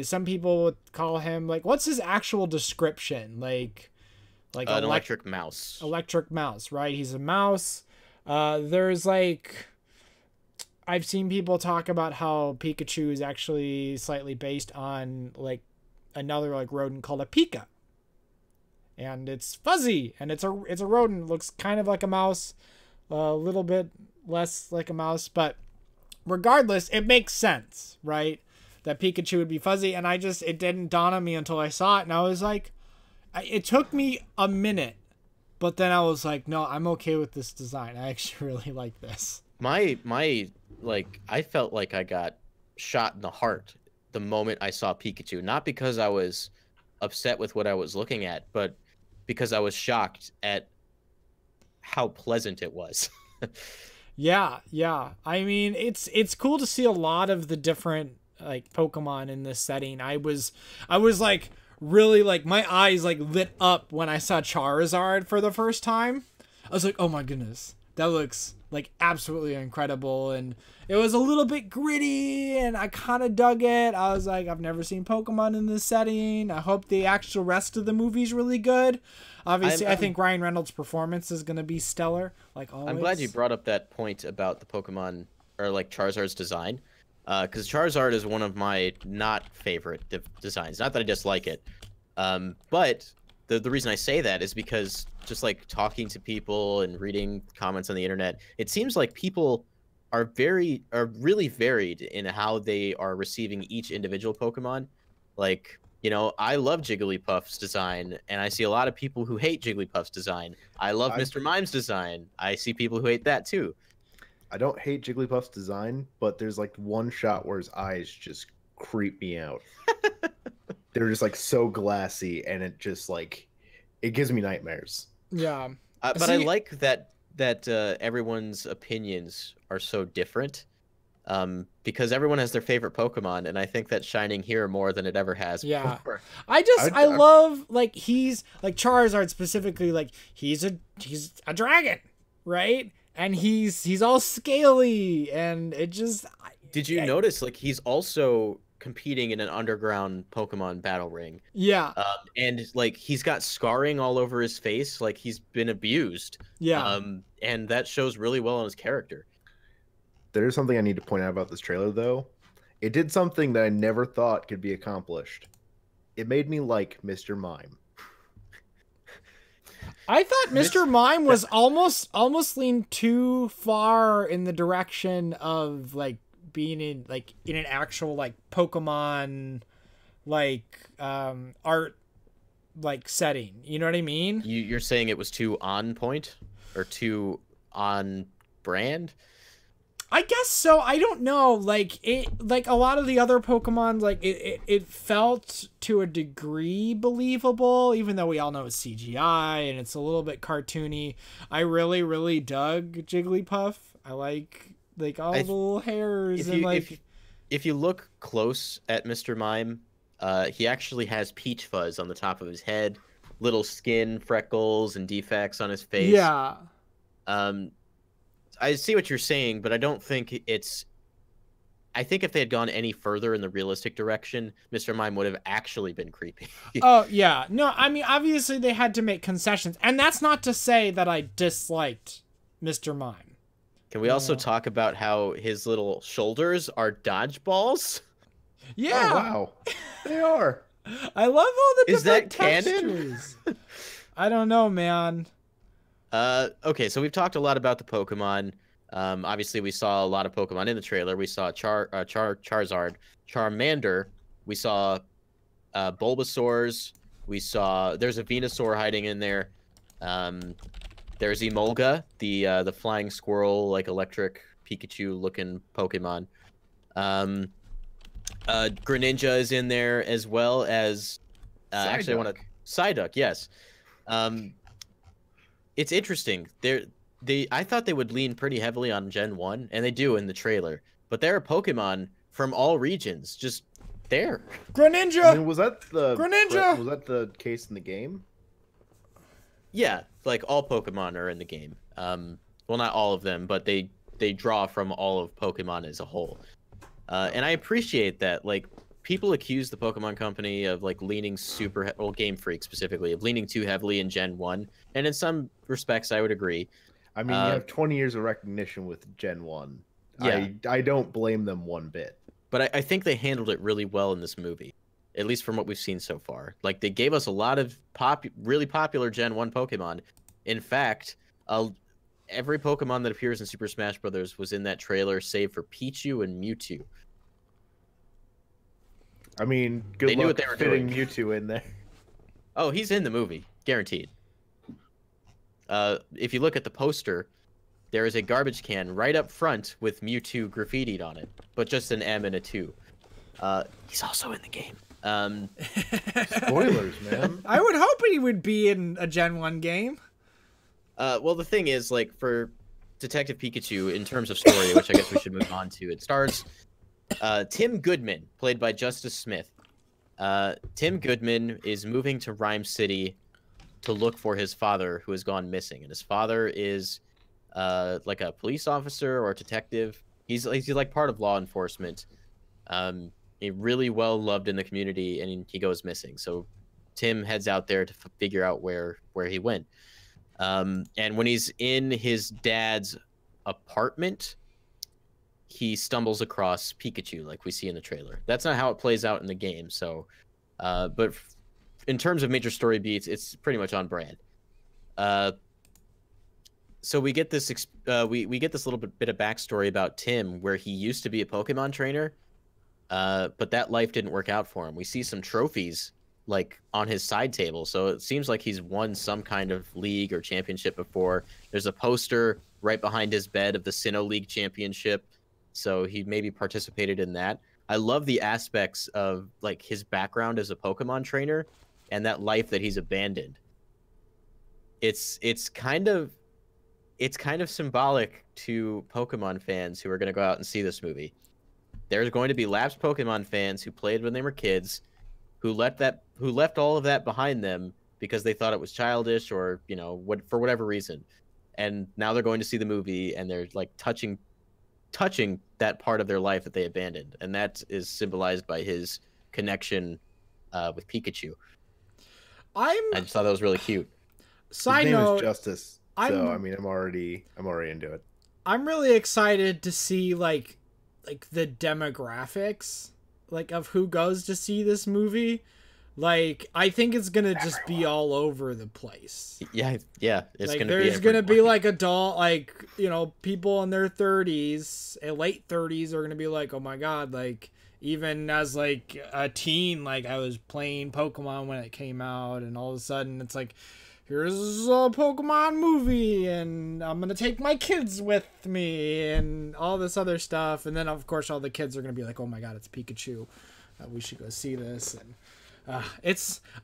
Speaker 1: Some people would call him like, what's his actual description? Like
Speaker 3: an electric mouse.
Speaker 1: Electric mouse, right? He's a mouse. There's like, I've seen people talk about how Pikachu is actually slightly based on like another like rodent called a Pika. And it's fuzzy, and it's a rodent. It looks kind of like a mouse, a little bit less like a mouse, but regardless, it makes sense, right? That Pikachu would be fuzzy, and it didn't dawn on me until I saw it, and I was like, it took me a minute, but then I was like, no, I'm okay with this design. I actually really like this.
Speaker 3: My like, I felt like I got shot in the heart the moment I saw Pikachu, not because I was upset with what I was looking at, but because I was shocked at how pleasant it was.
Speaker 1: Yeah. I mean, it's cool to see a lot of the different like Pokemon in this setting. I was like really like my eyes like lit up when I saw Charizard for the first time. I was like, oh my goodness, that looks like absolutely incredible. And it was a little bit gritty and I kind of dug it. I was like, I've never seen Pokemon in this setting. I hope the actual rest of the movie's really good. Obviously, I think Ryan Reynolds' performance is going to be stellar, like always.
Speaker 3: I'm glad you brought up that point about the Pokemon, or like Charizard's design, because Charizard is one of my not favorite designs. Not that I dislike it, but the reason I say that is because just like talking to people and reading comments on the internet, it seems like people are really varied in how they are receiving each individual Pokemon. Like, you know, I love Jigglypuff's design, and I see a lot of people who hate Jigglypuff's design. I love Mr. Mime's design. I see people who hate that too.
Speaker 2: I don't hate Jigglypuff's design, but there's like one shot where his eyes just creep me out. They're just like so glassy, and it just like, it gives me nightmares.
Speaker 1: Yeah.
Speaker 3: But I like that everyone's opinions are so different. Because everyone has their favorite Pokemon, and I think that's shining here more than it ever has before.
Speaker 1: I love like he's like Charizard specifically, like he's a dragon, right? And he's all scaly, and it just.
Speaker 3: Did you notice like he's also competing in an underground Pokemon battle ring?
Speaker 1: Yeah.
Speaker 3: And like he's got scarring all over his face, like he's been abused.
Speaker 1: Yeah.
Speaker 3: And that shows really well on his character.
Speaker 2: There's something I need to point out about this trailer, though. It did something that I never thought could be accomplished. It made me like Mr. Mime.
Speaker 1: I thought Mr. Mime was almost leaned too far in the direction of like being in an actual like Pokemon like art like setting. You know what I mean?
Speaker 3: You're saying it was too on point or too on brand?
Speaker 1: I guess so. I don't know. Like a lot of the other Pokemon, like it felt to a degree believable, even though we all know it's CGI and it's a little bit cartoony. I really, really dug Jigglypuff. I like all the little hairs and like.
Speaker 3: if you look close at Mr. Mime, he actually has peach fuzz on the top of his head, little skin freckles and defects on his face.
Speaker 1: Yeah.
Speaker 3: I see what you're saying, but I don't think it's. I think if they had gone any further in the realistic direction, Mr. Mime would have actually been creepy.
Speaker 1: Oh, yeah. No, I mean, obviously they had to make concessions. And that's not to say that I disliked Mr. Mime.
Speaker 3: Can we also talk about how his little shoulders are dodgeballs?
Speaker 1: Yeah.
Speaker 2: Oh, wow. They are.
Speaker 1: I love all the
Speaker 3: Is that
Speaker 1: different
Speaker 3: canon?
Speaker 1: textures. I don't know, man.
Speaker 3: Okay, so we've talked a lot about the Pokemon. Obviously, we saw a lot of Pokemon in the trailer. We saw Charizard, Charmander. We saw Bulbasaurs. We saw there's a Venusaur hiding in there. There's Emolga, the flying squirrel, like electric Pikachu looking Pokemon. Greninja is in there as well as actually I want to Psyduck. Yes. It's interesting. I thought they would lean pretty heavily on Gen 1, and they do in the trailer. But there are Pokemon from all regions just there.
Speaker 1: Greninja!
Speaker 2: I mean, was that
Speaker 1: Greninja!
Speaker 2: Was that the case in the game?
Speaker 3: Yeah, like all Pokemon are in the game. Well, not all of them, but they draw from all of Pokemon as a whole. And I appreciate that. Like, people accuse the Pokemon Company of like leaning well, Game Freak specifically, of leaning too heavily in Gen 1. And in some respects, I would agree.
Speaker 2: I mean, you have 20 years of recognition with Gen 1.
Speaker 3: Yeah.
Speaker 2: I don't blame them one bit.
Speaker 3: But I think they handled it really well in this movie, at least from what we've seen so far. Like, they gave us a lot of really popular Gen 1 Pokemon. In fact, every Pokemon that appears in Super Smash Bros. Was in that trailer, save for Pichu and Mewtwo.
Speaker 2: I mean, good
Speaker 3: They knew
Speaker 2: luck
Speaker 3: what they were
Speaker 2: fitting
Speaker 3: doing.
Speaker 2: Mewtwo in there.
Speaker 3: Oh, he's in the movie, guaranteed. If you look at the poster, there is a garbage can right up front with Mewtwo graffitied on it, but just an M and a 2. He's also in the game.
Speaker 2: Spoilers, man.
Speaker 1: I would hope he would be in a Gen 1 game.
Speaker 3: Well, the thing is, like, for Detective Pikachu, in terms of story, which I guess we should move on to, it stars Tim Goodman, played by Justice Smith. Tim Goodman is moving to Rhyme City to look for his father, who has gone missing. And his father is like a police officer or a detective. He's like part of law enforcement. He really well loved in the community, and he goes missing. So Tim heads out there to figure out where he went. And when he's in his dad's apartment, he stumbles across Pikachu, like we see in the trailer. That's not how it plays out in the game. So, but in terms of major story beats, it's pretty much on brand. So we get this we get this little bit of backstory about Tim, where he used to be a Pokemon trainer, but that life didn't work out for him. We see some trophies like on his side table, so it seems like he's won some kind of league or championship before. There's a poster right behind his bed of the Sinnoh League Championship, so he maybe participated in that. I love the aspects of like his background as a Pokemon trainer and that life that he's abandoned. It's kind of symbolic to Pokemon fans who are going to go out and see this movie. There's going to be lapsed Pokemon fans who played when they were kids, who left all of that behind them because they thought it was childish or, you know, for whatever reason. And now they're going to see the movie and they're like touching that part of their life that they abandoned, and that is symbolized by his connection with Pikachu. I just thought that was really cute.
Speaker 1: Side
Speaker 2: His name
Speaker 1: note,
Speaker 2: is Justice. So I mean, I'm already into it.
Speaker 1: I'm really excited to see like the demographics like of who goes to see this movie. Like, I think it's gonna just be all over the place.
Speaker 3: Yeah, it's
Speaker 1: like,
Speaker 3: gonna
Speaker 1: there's
Speaker 3: be
Speaker 1: gonna be like adult, like, you know, people in their 30s, late 30s are gonna be like, oh my god, like, even as like a teen, like I was playing Pokemon when it came out, and all of a sudden it's like, here's a Pokemon movie, and I'm gonna take my kids with me, and all this other stuff, and then of course all the kids are gonna be like, oh my god, it's Pikachu, we should go see this. And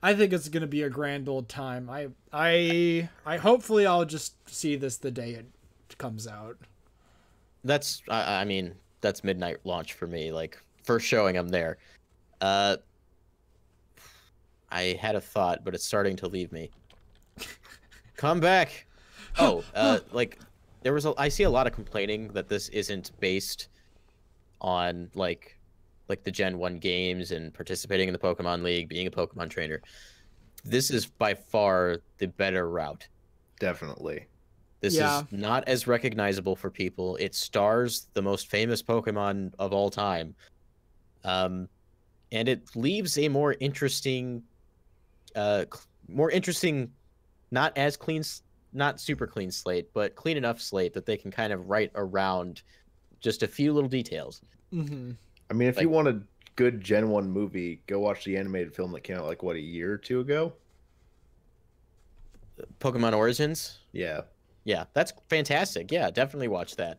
Speaker 1: I think it's gonna be a grand old time. I hopefully I'll just see this the day it comes out.
Speaker 3: I mean, that's midnight launch for me. Like first showing, I'm there. I had a thought, but it's starting to leave me. Come back. Oh, like I see a lot of complaining that this isn't based on like the Gen 1 games and participating in the Pokemon League, being a Pokemon trainer. This is by far the better route.
Speaker 2: Definitely.
Speaker 3: This is not as recognizable for people. It stars the most famous Pokemon of all time. And it leaves a more interesting, not as clean, not super clean slate, but clean enough slate that they can kind of write around just a few little details.
Speaker 1: Mm-hmm.
Speaker 2: I mean, if you want a good Gen 1 movie, go watch the animated film that came out like, what, a year or two ago?
Speaker 3: Pokemon Origins?
Speaker 2: Yeah.
Speaker 3: Yeah, that's fantastic. Yeah, definitely watch that.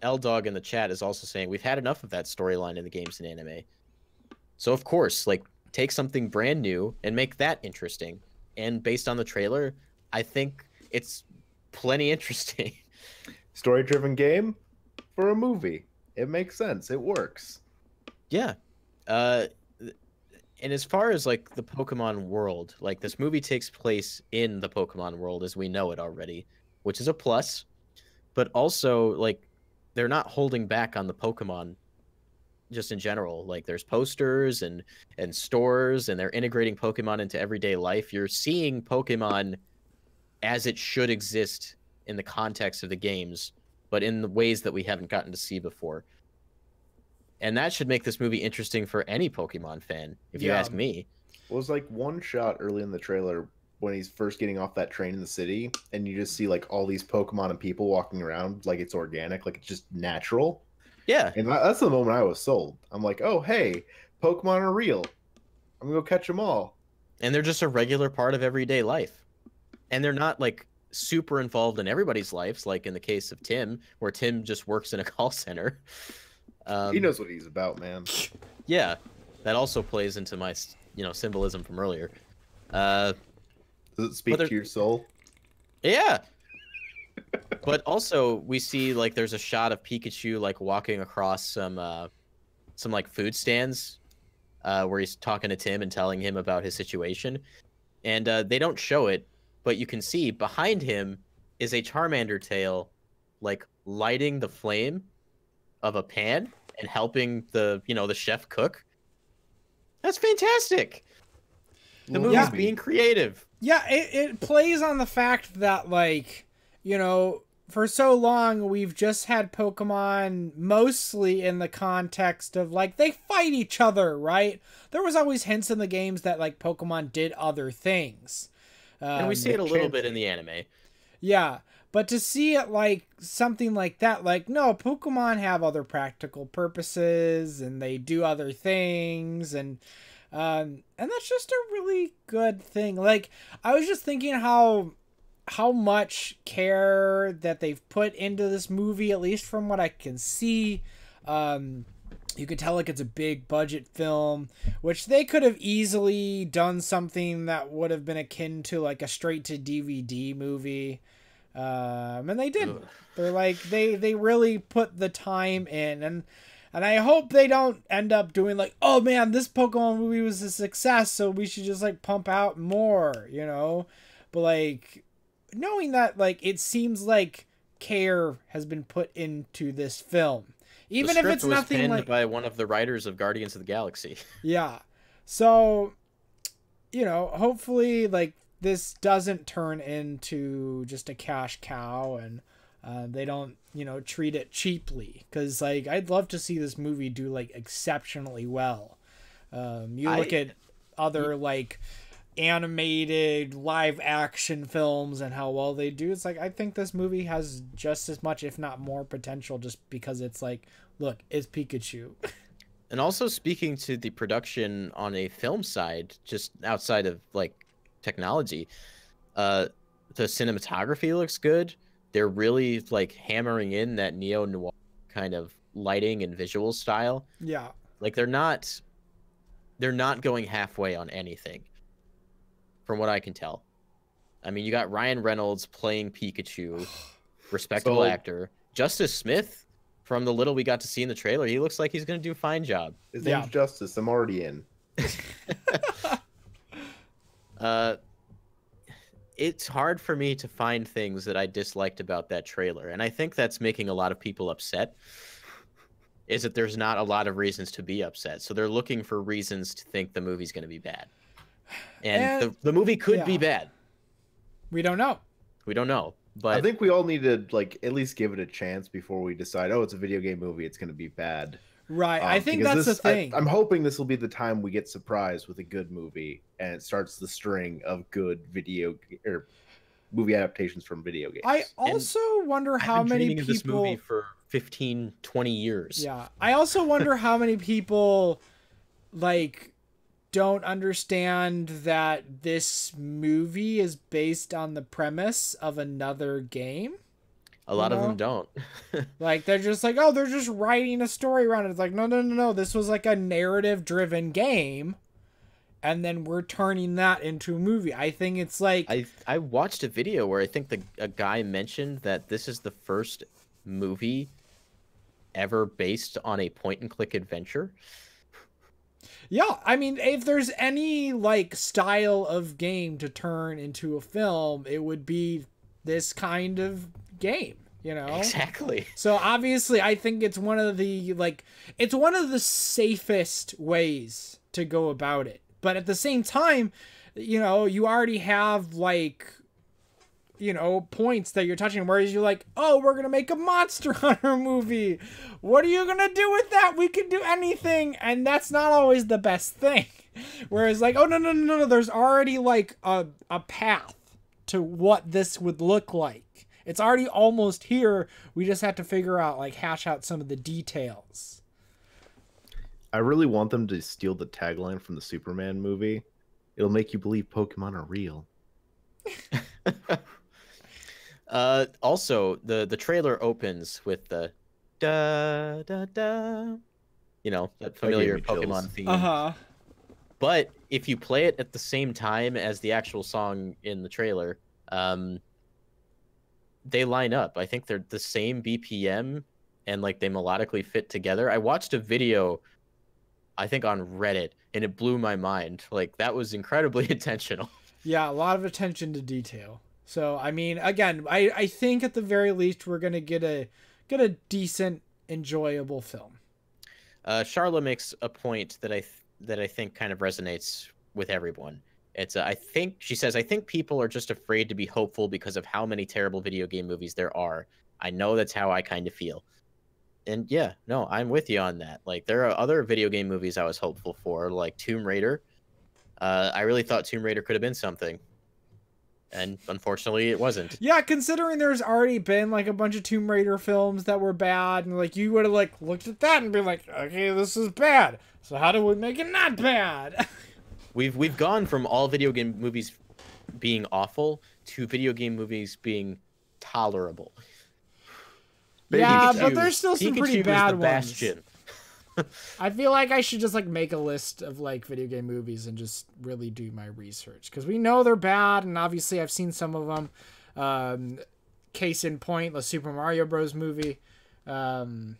Speaker 3: L-Dog in the chat is also saying, we've had enough of that storyline in the games and anime. So, of course, like, take something brand new and make that interesting. And based on the trailer, I think it's plenty interesting.
Speaker 2: Story-driven game for a movie. It makes sense. It works.
Speaker 3: Yeah. And as far as like the Pokemon world, like this movie takes place in the Pokemon world as we know it already, which is a plus. But also, like, they're not holding back on the Pokemon just in general. Like, there's posters and stores, and they're integrating Pokemon into everyday life. You're seeing Pokemon as it should exist in the context of the games, but in the ways that we haven't gotten to see before. And that should make this movie interesting for any Pokemon fan, if you ask me.
Speaker 2: It was like one shot early in the trailer when he's first getting off that train in the city, and you just see like all these Pokemon and people walking around like it's organic, like it's just natural.
Speaker 3: Yeah.
Speaker 2: And that's the moment I was sold. I'm like, oh, hey, Pokemon are real. I'm going to go catch them all.
Speaker 3: And they're just a regular part of everyday life. And they're not like super involved in everybody's lives, like in the case of Tim, where Tim just works in a call center.
Speaker 2: He knows what he's about, man.
Speaker 3: Yeah, that also plays into my, symbolism from earlier.
Speaker 2: Does it speak to your soul?
Speaker 3: Yeah. But also, we see like there's a shot of Pikachu like walking across some like food stands, where he's talking to Tim and telling him about his situation, and they don't show it, but you can see behind him is a Charmander tail, like lighting the flame of a pan and helping the chef cook. That's fantastic. The movie's being creative.
Speaker 1: Yeah, it plays on the fact that, like, for so long we've just had Pokemon mostly in the context of, like, they fight each other, right? There was always hints in the games that, like, Pokemon did other things.
Speaker 3: And we see it a little bit in the anime. Yeah.
Speaker 1: But to see it like something like that, like, no, Pokemon have other practical purposes and they do other things, and that's just a really good thing. Like, I was just thinking how much care that they've put into this movie, at least from what I can see. You could tell like it's a big budget film, which they could have easily done something that would have been akin to like a straight to DVD movie. And they didn't. They're like, they really put the time in, and I hope they don't end up doing like, oh man, this Pokemon movie was a success, so we should just like pump out more, but like knowing that like it seems like care has been put into this film, even if it's nothing
Speaker 3: penned
Speaker 1: like
Speaker 3: by one of the writers of Guardians of the Galaxy.
Speaker 1: Yeah, so hopefully like this doesn't turn into just a cash cow, and they don't, treat it cheaply. Because, like, I'd love to see this movie do, like, exceptionally well. Look at other, like, animated live action films and how well they do. It's like, I think this movie has just as much, if not more, potential just because it's like, look, it's Pikachu.
Speaker 3: And also speaking to the production on a film side, just outside of, like, technology, the cinematography looks good. They're really like hammering in that neo-noir kind of lighting and visual style.
Speaker 1: Yeah,
Speaker 3: like they're not going halfway on anything, from what I can tell. I mean, you got Ryan Reynolds playing Pikachu, respectable actor. Justice Smith from the little we got to see in the trailer, he looks like he's going to do a fine job.
Speaker 2: His
Speaker 1: Yeah.
Speaker 2: name's Justice. I'm already in.
Speaker 3: It's hard for me to find things that I disliked about that trailer, and I think that's making a lot of people upset. Is that there's not a lot of reasons to be upset, so they're looking for reasons to think the movie's going to be bad, and the movie could be bad.
Speaker 1: We don't know.
Speaker 3: We don't know, but
Speaker 2: I think we all need to like at least give it a chance before we decide. Oh, it's a video game movie. It's going to be bad.
Speaker 1: Right. I think that's the thing.
Speaker 2: I'm hoping this will be the time we get surprised with a good movie, and it starts the string of good movie adaptations from video games.
Speaker 1: I also wonder how many people.
Speaker 3: Of this movie for 15, 20 years.
Speaker 1: Yeah. I also wonder how many people like don't understand that this movie is based on the premise of another game.
Speaker 3: A lot of them don't.
Speaker 1: Like, they're just like, oh, they're just writing a story around it. It's like, no. This was like a narrative-driven game, and then we're turning that into a movie. I think it's like...
Speaker 3: I watched a video where I think a guy mentioned that this is the first movie ever based on a point-and-click adventure.
Speaker 1: Yeah, I mean, if there's any, like, style of game to turn into a film, it would be this kind of game, you know?
Speaker 3: Exactly.
Speaker 1: So obviously I think it's one of the safest ways to go about it. But at the same time, you know, you already have like, you know, points that you're touching, whereas you're like, oh, we're gonna make a Monster Hunter movie. What are you gonna do with that? We can do anything, and that's not always the best thing. Whereas like, oh no, there's already like a path to what this would look like. It's already almost here. We just have to figure out, like, hash out some of the details.
Speaker 2: I really want them to steal the tagline from the Superman movie. It'll make you believe Pokemon are real.
Speaker 3: Also, the trailer opens with the da da da, you know, that familiar Pokemon theme. But if you play it at the same time as the actual song in the trailer, they line up. I think they're the same BPM and like they melodically fit together. I watched a video, I think on Reddit, and it blew my mind. Like, that was incredibly intentional.
Speaker 1: Yeah, a lot of attention to detail. So, I mean, again, I think at the very least we're going to get a decent, enjoyable film.
Speaker 3: Charla makes a point that I think kind of resonates with everyone. It's I think she says, I think people are just afraid to be hopeful because of how many terrible video game movies there are. I know that's how I kind of feel. And yeah, no, I'm with you on that. Like, there are other video game movies I was hopeful for, like Tomb Raider. I really thought Tomb Raider could have been something. And unfortunately, it wasn't.
Speaker 1: Yeah, considering there's already been like a bunch of Tomb Raider films that were bad, and like you would have like looked at that and be like, okay, this is bad. So how do we make it not bad?
Speaker 3: We've gone from all video game movies being awful to video game movies being tolerable.
Speaker 1: Yeah,
Speaker 3: Pikachu,
Speaker 1: but there's still some pretty bad ones.
Speaker 3: Bastion.
Speaker 1: I feel like I should just like make a list of like video game movies and just really do my research, because we know they're bad, and obviously I've seen some of them. Case in point, the Super Mario Bros. Movie. Because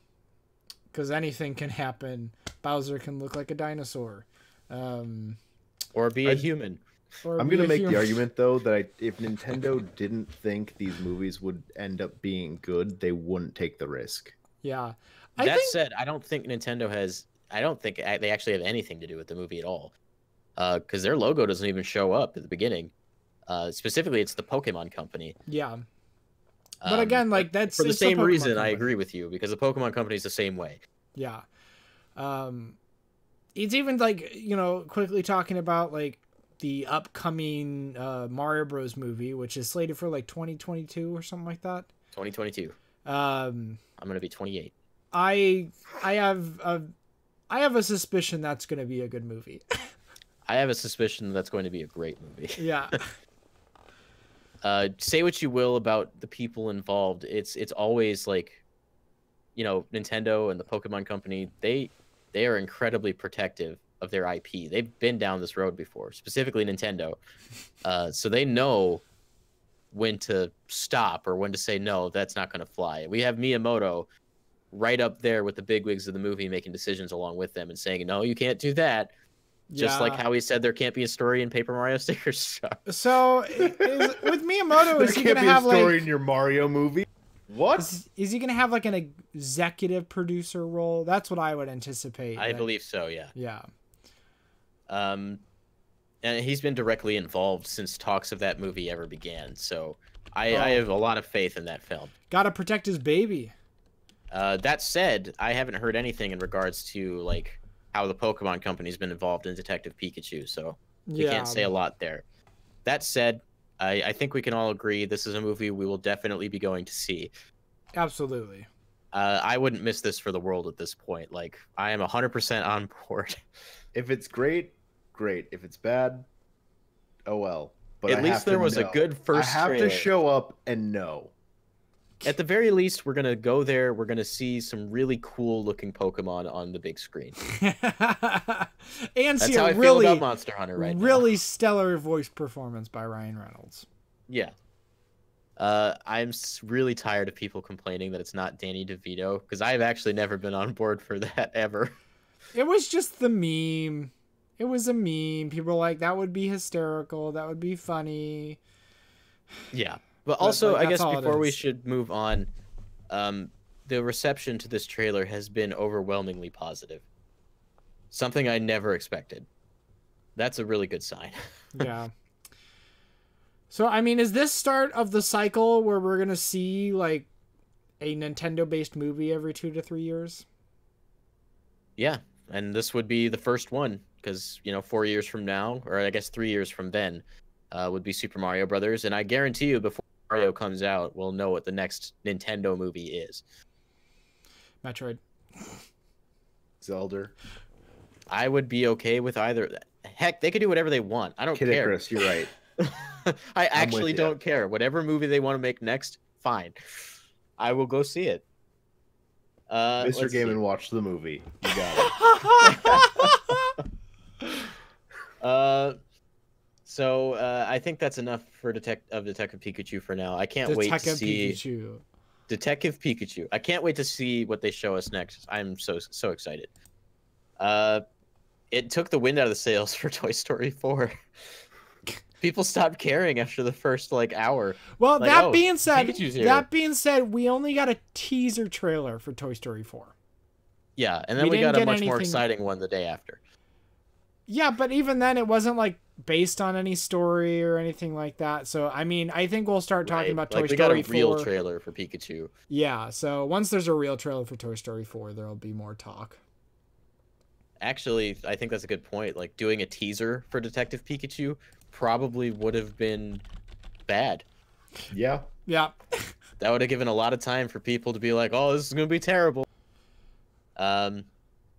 Speaker 1: anything can happen. Bowser can look like a dinosaur.
Speaker 3: Or be a human.
Speaker 2: I'm going to make the argument, though, that if Nintendo didn't think these movies would end up being good, they wouldn't take the risk.
Speaker 1: Yeah.
Speaker 3: That said, I don't think Nintendo has... I don't think they actually have anything to do with the movie at all. Because their logo doesn't even show up at the beginning. Specifically, it's the Pokemon Company.
Speaker 1: Yeah. But again, like, that's...
Speaker 3: For the same reason, I agree with you, because the Pokemon Company is the same way.
Speaker 1: Yeah. It's even, like, you know, quickly talking about, like, the upcoming Mario Bros. Movie, which is slated for, like, 2022 or something like that.
Speaker 3: 2022. I'm going to be 28.
Speaker 1: I have a suspicion that's going to be a good movie.
Speaker 3: I have a suspicion that's going to be a great movie.
Speaker 1: Yeah.
Speaker 3: Say what you will about the people involved. It's always like, you know, Nintendo and the Pokemon Company, they are incredibly protective of their IP. They've been down this road before, specifically Nintendo. So they know when to stop or when to say, no, that's not going to fly. We have Miyamoto, right up there with the bigwigs of the movie, making decisions along with them and saying, no, you can't do that. Just like how he said there can't be a story in Paper Mario Sticker Shock.
Speaker 1: So with Miyamoto, is he
Speaker 2: can't
Speaker 1: gonna
Speaker 2: be
Speaker 1: have
Speaker 2: a story
Speaker 1: like
Speaker 2: in your Mario movie? What?
Speaker 1: Is he gonna have like an executive producer role? That's what I would anticipate.
Speaker 3: I believe so. Yeah.
Speaker 1: Yeah.
Speaker 3: And he's been directly involved since talks of that movie ever began. So I have a lot of faith in that film.
Speaker 1: Gotta protect his baby.
Speaker 3: That said, I haven't heard anything in regards to like how the Pokemon Company's been involved in Detective Pikachu, so we can't say a lot there. That said, I think we can all agree this is a movie we will definitely be going to see.
Speaker 1: Absolutely.
Speaker 3: I wouldn't miss this for the world at this point. Like, I am 100% on board.
Speaker 2: If it's great, great. If it's bad, oh well. But
Speaker 3: at least there was a good first
Speaker 2: I have
Speaker 3: trailer.
Speaker 2: to show up and know.
Speaker 3: At the very least, we're going to go there. We're going to see some really cool looking Pokemon on the big screen.
Speaker 1: And
Speaker 3: That's
Speaker 1: see
Speaker 3: how
Speaker 1: a
Speaker 3: I
Speaker 1: really,
Speaker 3: feel about Monster Hunter right now.
Speaker 1: really stellar voice performance by Ryan Reynolds.
Speaker 3: Yeah. I'm really tired of people complaining that it's not Danny DeVito, because I've actually never been on board for that ever.
Speaker 1: It was just the meme. It was a meme. People were like, that would be hysterical. That would be funny.
Speaker 3: Yeah. But also,
Speaker 1: like,
Speaker 3: I guess
Speaker 1: that's all it
Speaker 3: before we
Speaker 1: is.
Speaker 3: should move on, the reception to this trailer has been overwhelmingly positive. Something I never expected. That's a really good sign.
Speaker 1: Yeah. So, I mean, is this start of the cycle where we're going to see, like, a Nintendo-based movie every 2 to 3 years?
Speaker 3: Yeah, and this would be the first one, because, 4 years from now, or I guess 3 years from then, would be Super Mario Brothers, and I guarantee you before Mario comes out, we'll know what the next Nintendo movie is.
Speaker 1: Metroid.
Speaker 2: Zelda.
Speaker 3: I would be okay with either. Heck, they could do whatever they want. I don't
Speaker 2: Kid
Speaker 3: care.
Speaker 2: Icarus, you're right.
Speaker 3: I actually
Speaker 2: you.
Speaker 3: don't care. Whatever movie they want to make next, fine. I will go see it.
Speaker 2: Mr. Game & Watch the movie. You got
Speaker 3: it. So I think that's enough for Detective Pikachu for now. I can't wait to see
Speaker 1: Pikachu.
Speaker 3: Detective Pikachu. I can't wait to see what they show us next. I'm so excited. It took the wind out of the sails for Toy Story 4. People stopped caring after the first hour.
Speaker 1: Well,
Speaker 3: Like,
Speaker 1: that
Speaker 3: oh,
Speaker 1: being said,
Speaker 3: Pikachu's here.
Speaker 1: we only got a teaser trailer for Toy Story 4.
Speaker 3: Yeah, and then
Speaker 1: We
Speaker 3: we got
Speaker 1: didn't
Speaker 3: a
Speaker 1: get
Speaker 3: much more
Speaker 1: anything-
Speaker 3: exciting one the day after.
Speaker 1: Yeah, but even then, it wasn't like based on any story or anything like that. So, I mean, I think we'll start talking about Toy
Speaker 3: we got
Speaker 1: Story
Speaker 3: a real
Speaker 1: 4.
Speaker 3: trailer for Pikachu.
Speaker 1: Yeah, so once there's a real trailer for Toy Story 4, there'll be more talk.
Speaker 3: Actually, I think that's a good point. Like, doing a teaser for Detective Pikachu probably would have been bad.
Speaker 2: it. Yeah.
Speaker 1: Yeah.
Speaker 3: That would have given a lot of time for people to be like, oh, this is going to be terrible.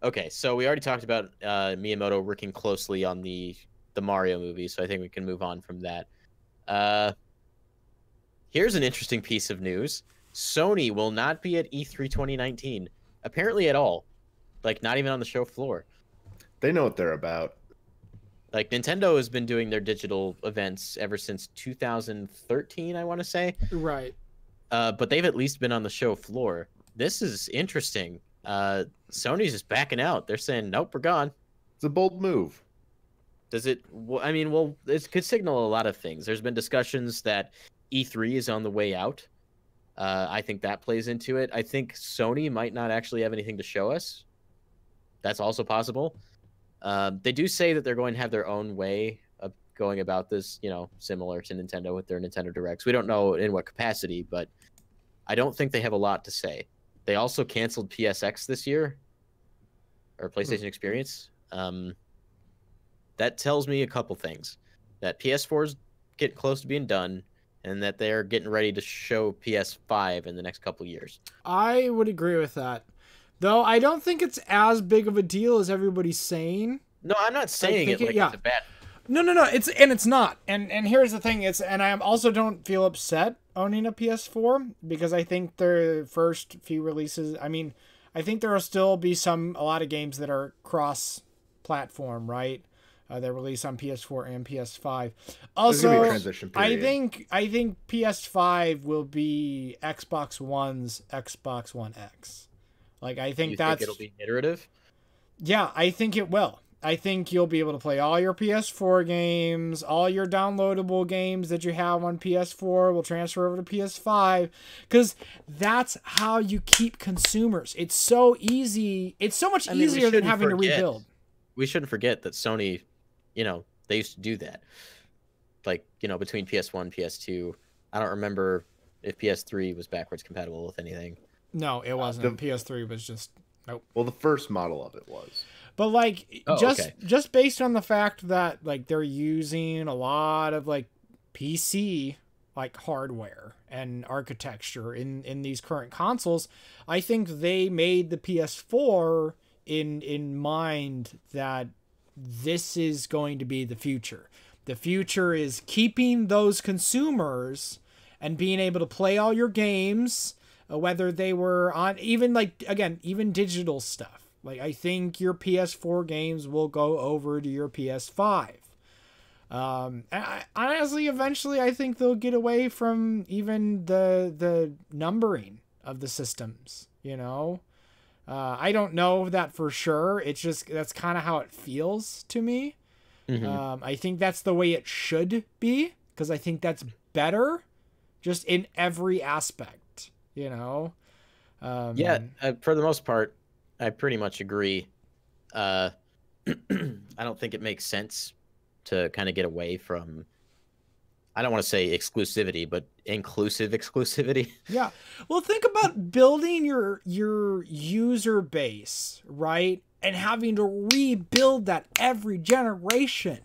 Speaker 3: Okay, so we already talked about Miyamoto working closely on the Mario movie, so I think we can move on from that. Here's an interesting piece of news. Sony will not be at E3 2019, apparently at all. Like, not even on the show floor.
Speaker 2: They know what they're about.
Speaker 3: Like, Nintendo has been doing their digital events ever since 2013, I want to say.
Speaker 1: Right.
Speaker 3: But they've at least been on the show floor. This is interesting. Sony's just backing out. They're saying, nope, we're gone.
Speaker 2: It's a bold move.
Speaker 3: Does it? I mean, well, it could signal a lot of things. There's been discussions that E3 is on the way out. I think that plays into it. I think Sony might not actually have anything to show us. That's also possible. They do say that they're going to have their own way of going about this, similar to Nintendo with their Nintendo Directs. We don't know in what capacity, but I don't think they have a lot to say. They also canceled PSX this year, or PlayStation Experience. That tells me a couple things. That PS4's getting close to being done, and that they're getting ready to show PS5 in the next couple years.
Speaker 1: I would agree with that. Though I don't think it's as big of a deal as everybody's saying.
Speaker 3: No, I'm not saying it like it's a bad.
Speaker 1: No. It's not. And here's the thing. And I also don't feel upset owning a PS4 because I think their first few releases. I mean, I think there will still be a lot of games that are cross-platform, right? That release on PS4 and PS5. Also,
Speaker 2: There's gonna be a transition period.
Speaker 1: I think PS5 will be Xbox One's Xbox One X. Like, I think
Speaker 3: You
Speaker 1: that's...
Speaker 3: think it'll be iterative?
Speaker 1: Yeah, I think it will. I think you'll be able to play all your PS4 games, all your downloadable games that you have on PS4 will transfer over to PS5, because that's how you keep consumers. It's so easy. It's so much easier than having to rebuild.
Speaker 3: We shouldn't forget that Sony, they used to do that. Like, between PS1, PS2, I don't remember if PS3 was backwards compatible with anything.
Speaker 1: No, it wasn't. PS3 was just nope.
Speaker 2: Well, the first model of it was.
Speaker 1: But like
Speaker 3: okay.
Speaker 1: just based on the fact that like they're using a lot of like PC like hardware and architecture in these current consoles, I think they made the PS4 in mind that this is going to be the future. The future is keeping those consumers and being able to play all your games, whether they were on even digital stuff. Like, I think your PS4 games will go over to your PS5. Honestly, eventually, I think they'll get away from even the numbering of the systems, I don't know that for sure. It's just, that's kind of how it feels to me. Mm-hmm. I think that's the way it should be, because I think that's better just in every aspect,
Speaker 3: Yeah, for the most part, I pretty much agree. I don't think it makes sense to kind of get away from, I don't want to say exclusivity, but inclusive exclusivity.
Speaker 1: Yeah. Well, think about building your user base, right? And having to rebuild that every generation.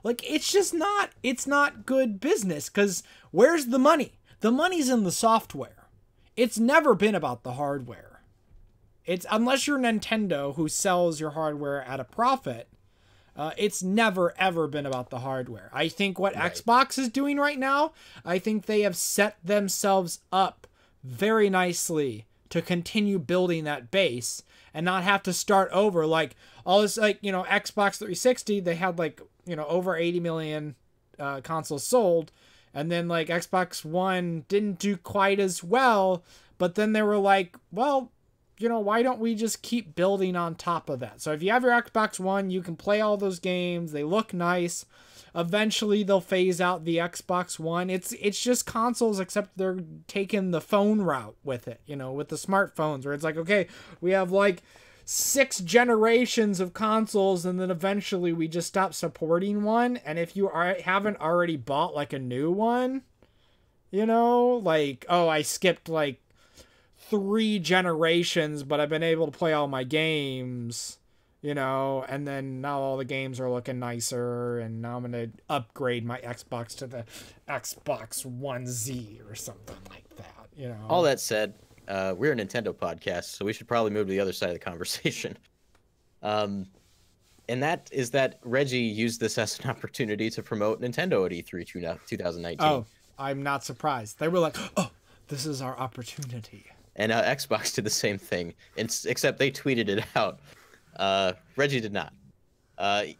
Speaker 1: Like, it's not good business, because where's the money? The money's in the software. It's never been about the hardware. It's, unless you're Nintendo, who sells your hardware at a profit, it's never, ever been about the hardware. I think what Xbox is doing right now, I think they have set themselves up very nicely to continue building that base and not have to start over. Like, all this, like, Xbox 360, they had, like, over 80 million consoles sold. And then, like, Xbox One didn't do quite as well. But then they were like, well, why don't we just keep building on top of that? So if you have your Xbox One, you can play all those games. They look nice. Eventually, they'll phase out the Xbox One. It's just consoles, except they're taking the phone route with it, with the smartphones, where it's like, okay, we have like 6 generations of consoles, and then eventually we just stop supporting one. And if you haven't already bought like a new one, like, oh, I skipped like 3 generations, but I've been able to play all my games, and then now all the games are looking nicer, and now I'm going to upgrade my Xbox to the Xbox One Z or something like that,
Speaker 3: All that said, we're a Nintendo podcast, so we should probably move to the other side of the conversation. And that is that Reggie used this as an opportunity to promote Nintendo at E3 2019.
Speaker 1: Oh, I'm not surprised. They were like, oh, this is our opportunity.
Speaker 3: And Xbox did the same thing, except they tweeted it out. Reggie did not.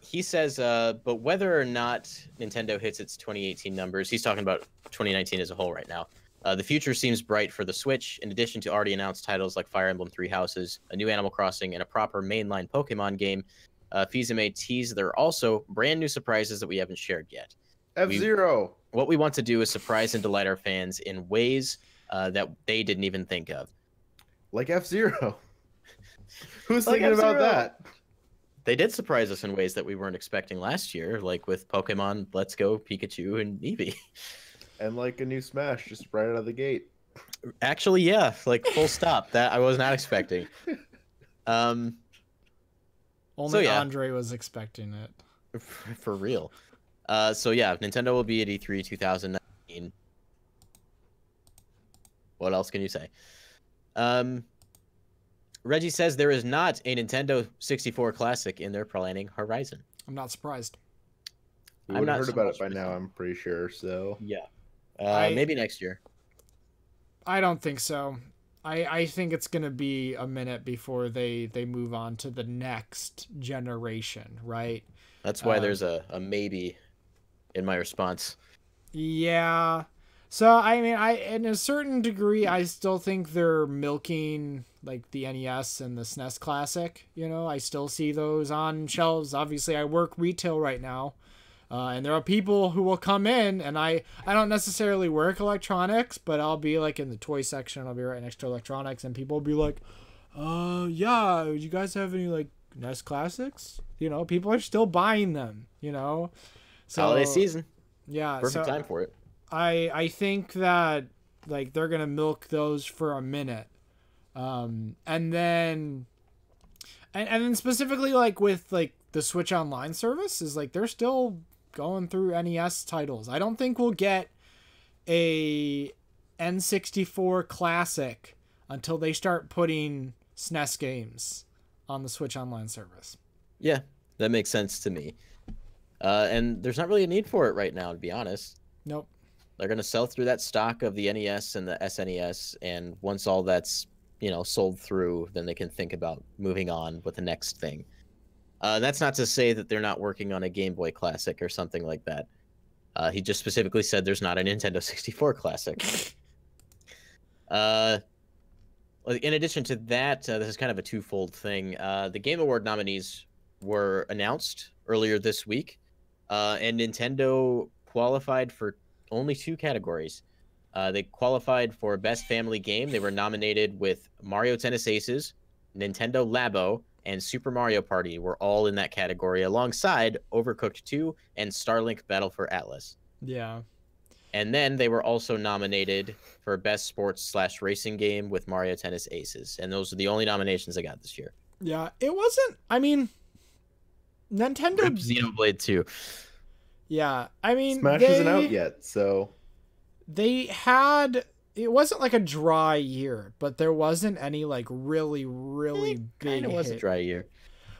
Speaker 3: He says, but whether or not Nintendo hits its 2018 numbers, he's talking about 2019 as a whole right now. The future seems bright for the Switch. In addition to already announced titles like Fire Emblem Three Houses, a new Animal Crossing, and a proper mainline Pokemon game, Fizime teased there are also brand new surprises that we haven't shared yet.
Speaker 2: F-Zero.
Speaker 3: What we want to do is surprise and delight our fans in ways that they didn't even think of.
Speaker 2: Like F-Zero. Who's thinking about that?
Speaker 3: They did surprise us in ways that we weren't expecting last year, like with Pokemon Let's Go, Pikachu, and Eevee.
Speaker 2: And like a new Smash just right out of the gate.
Speaker 3: Actually, yeah, like full stop. That I was not expecting.
Speaker 1: Only Andre was expecting it.
Speaker 3: For real. So yeah, Nintendo will be at E3 2019. What else can you say? Reggie says there is not a Nintendo 64 Classic in their planning horizon.
Speaker 1: I'm not surprised.
Speaker 2: We would have heard about it by now, I'm pretty sure. So
Speaker 3: yeah, maybe next year.
Speaker 1: I don't think so. I think it's gonna be a minute before they move on to the next generation, right?
Speaker 3: That's why there's a maybe in my response.
Speaker 1: Yeah. So I mean, in a certain degree, I still think they're milking like the NES and the SNES Classic. You know, I still see those on shelves. Obviously, I work retail right now. And there are people who will come in, and I don't necessarily work electronics, but I'll be like in the toy section. I'll be right next to electronics, and people will be like, yeah, you guys have any like NES Classics? You know, people are still buying them, you know? So,
Speaker 3: Holiday season.
Speaker 1: Yeah.
Speaker 3: Perfect time for it.
Speaker 1: I think that like they're going to milk those for a minute. And then specifically like with like the Switch Online service is like they're still going through NES titles. I don't think we'll get a N64 Classic until they start putting SNES games on the Switch Online service.
Speaker 3: Yeah, that makes sense to me. And there's not really a need for it right now, to be honest.
Speaker 1: Nope.
Speaker 3: They're going to sell through that stock of the NES and the SNES, and once all that's, sold through, then they can think about moving on with the next thing. That's not to say that they're not working on a Game Boy Classic or something like that. He just specifically said there's not a Nintendo 64 Classic. In addition to that, this is kind of a twofold thing. The Game Award nominees were announced earlier this week, and Nintendo qualified for only 2 categories. They qualified for Best Family Game. They were nominated with Mario Tennis Aces, Nintendo Labo, and Super Mario Party were all in that category, alongside Overcooked 2 and Starlink Battle for Atlas.
Speaker 1: Yeah.
Speaker 3: And then they were also nominated for Best Sports/Racing Game with Mario Tennis Aces. And those are the only nominations they got this year.
Speaker 1: Yeah, it wasn't... I mean, Nintendo...
Speaker 3: Rip Xenoblade 2.
Speaker 1: Yeah, I mean...
Speaker 2: Smash isn't out yet, so...
Speaker 1: They had... It wasn't like a dry year, but there wasn't any like really, really big.
Speaker 3: It was a dry year.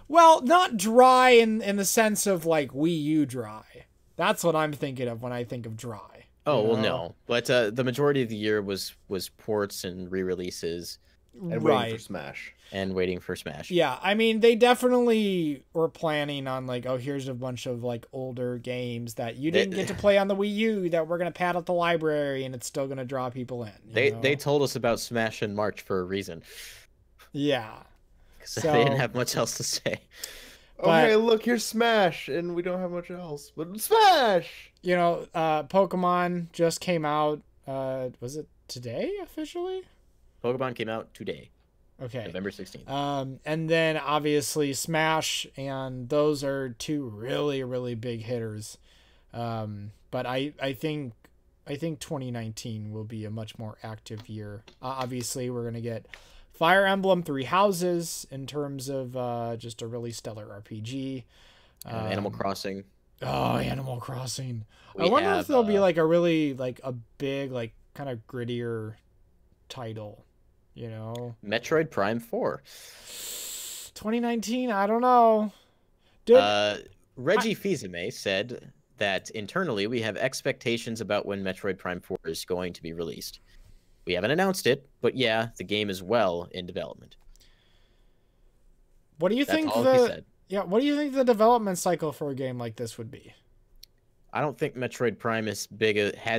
Speaker 1: Well, not dry in the sense of like Wii U dry. That's what I'm thinking of when I think of dry.
Speaker 3: Oh well, no, but the majority of the year was ports and re-releases,
Speaker 2: and waiting for Smash.
Speaker 3: And waiting for Smash.
Speaker 1: Yeah, I mean, they definitely were planning on like, oh, here's a bunch of like older games that you didn't get to play on the Wii U that we're gonna pad out the library, and it's still gonna draw people in.
Speaker 3: They told us about Smash in March for a reason.
Speaker 1: Yeah,
Speaker 3: because they didn't have much else to say.
Speaker 2: Okay, look, here's Smash, and we don't have much else, but Smash.
Speaker 1: Pokemon just came out. Was it today officially?
Speaker 3: Pokemon came out today.
Speaker 1: Okay.
Speaker 3: November 16th.
Speaker 1: And then obviously Smash, and those are 2 really, really big hitters. But I think 2019 will be a much more active year. Obviously, we're going to get Fire Emblem 3 Houses in terms of just a really stellar RPG.
Speaker 3: Animal Crossing.
Speaker 1: Oh, Animal Crossing. I wonder if there'll be like a really like a big like kind of grittier title.
Speaker 3: Metroid Prime 4.
Speaker 1: 2019, I don't know.
Speaker 3: Reggie Fils-Aimé said that internally we have expectations about when Metroid Prime 4 is going to be released. We haven't announced it, but yeah, the game is well in development.
Speaker 1: What do you think what do you think the development cycle for a game like this would be?
Speaker 3: I don't think Metroid Prime has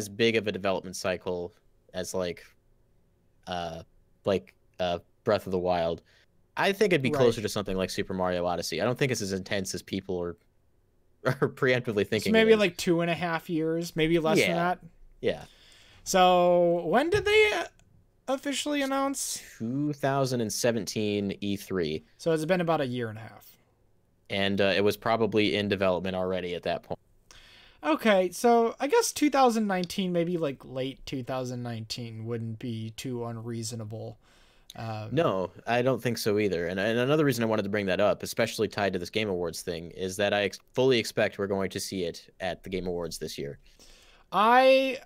Speaker 3: big of a development cycle as Breath of the Wild. I think it'd be closer to something like Super Mario Odyssey. I don't think it's as intense as people are preemptively thinking.
Speaker 1: So maybe like 2.5 years, maybe less than that.
Speaker 3: Yeah.
Speaker 1: So when did they officially announce?
Speaker 3: 2017 E3.
Speaker 1: So it's been about 1.5 years.
Speaker 3: And it was probably in development already at that point.
Speaker 1: Okay, so I guess 2019, maybe like late 2019 wouldn't be too unreasonable.
Speaker 3: No, I don't think so either. And another reason I wanted to bring that up, especially tied to this Game Awards thing, is that I fully expect we're going to see it at the Game Awards this year. I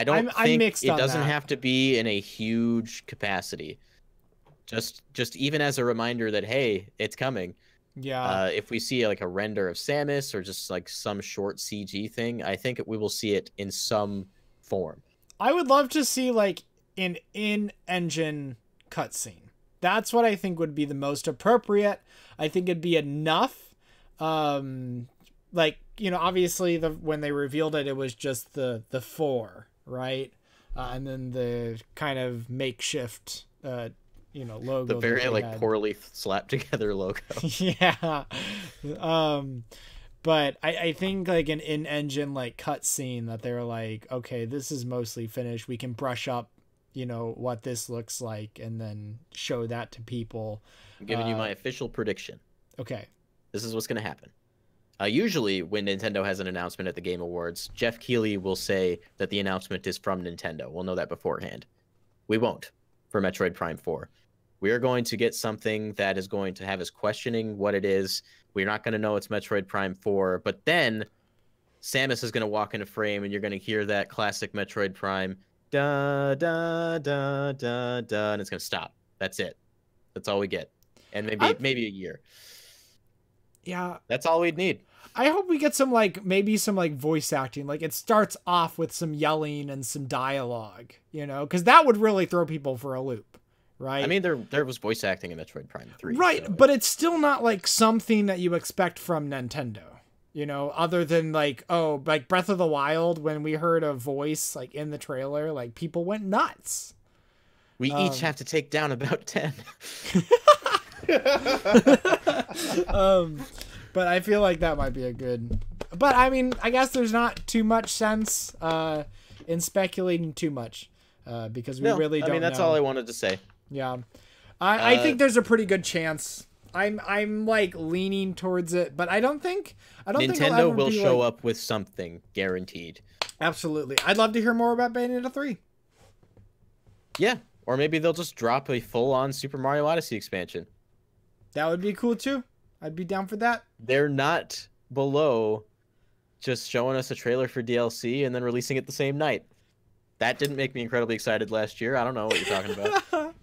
Speaker 3: don't think it doesn't have to be in a huge capacity. Just even as a reminder that, hey, it's coming.
Speaker 1: Yeah.
Speaker 3: If we see like a render of Samus or just like some short CG thing, I think we will see it in some form.
Speaker 1: I would love to see like an in-engine cutscene. That's what I think would be the most appropriate. I think it'd be enough. Obviously when they revealed it, it was just the 4, right? and then the kind of makeshift, logo.
Speaker 3: The very
Speaker 1: had.
Speaker 3: poorly slapped together logo.
Speaker 1: Yeah. But I think like an in-engine like cutscene that they're like, okay, this is mostly finished. We can brush up, what this looks like, and then show that to people.
Speaker 3: I'm giving you my official prediction.
Speaker 1: Okay.
Speaker 3: This is what's going to happen. Usually, when Nintendo has an announcement at the Game Awards, Jeff Keighley will say that the announcement is from Nintendo. We'll know that beforehand. We won't for Metroid Prime 4. We are going to get something that is going to have us questioning what it is. We're not going to know it's Metroid Prime 4, but then Samus is going to walk into frame, and you're going to hear that classic Metroid Prime, da, da, da, da, da, and it's going to stop. That's it. That's all we get. And maybe a year.
Speaker 1: Yeah.
Speaker 3: That's all we'd need.
Speaker 1: I hope we get some maybe some voice acting. Like it starts off with some yelling and some dialogue, because that would really throw people for a loop, right?
Speaker 3: I mean, there was voice acting in Metroid Prime 3.
Speaker 1: Right, so. But it's still not like something that you expect from Nintendo, other than like Breath of the Wild, when we heard a voice like in the trailer, like people went nuts.
Speaker 3: We each have to take down about 10.
Speaker 1: But I feel like that might be a good. But I mean, I guess there's not too much sense in speculating too much because we really don't.
Speaker 3: I mean, that's
Speaker 1: know.
Speaker 3: all I wanted to say.
Speaker 1: Yeah, I think there's a pretty good chance. I'm like leaning towards it, but I don't think
Speaker 3: Nintendo will show up with something guaranteed.
Speaker 1: Absolutely, I'd love to hear more about Bayonetta 3.
Speaker 3: Yeah, or maybe they'll just drop a full-on Super Mario Odyssey expansion.
Speaker 1: That would be cool too. I'd be down for that.
Speaker 3: They're not below just showing us a trailer for DLC and then releasing it the same night. That didn't make me incredibly excited last year. I don't know what you're talking about.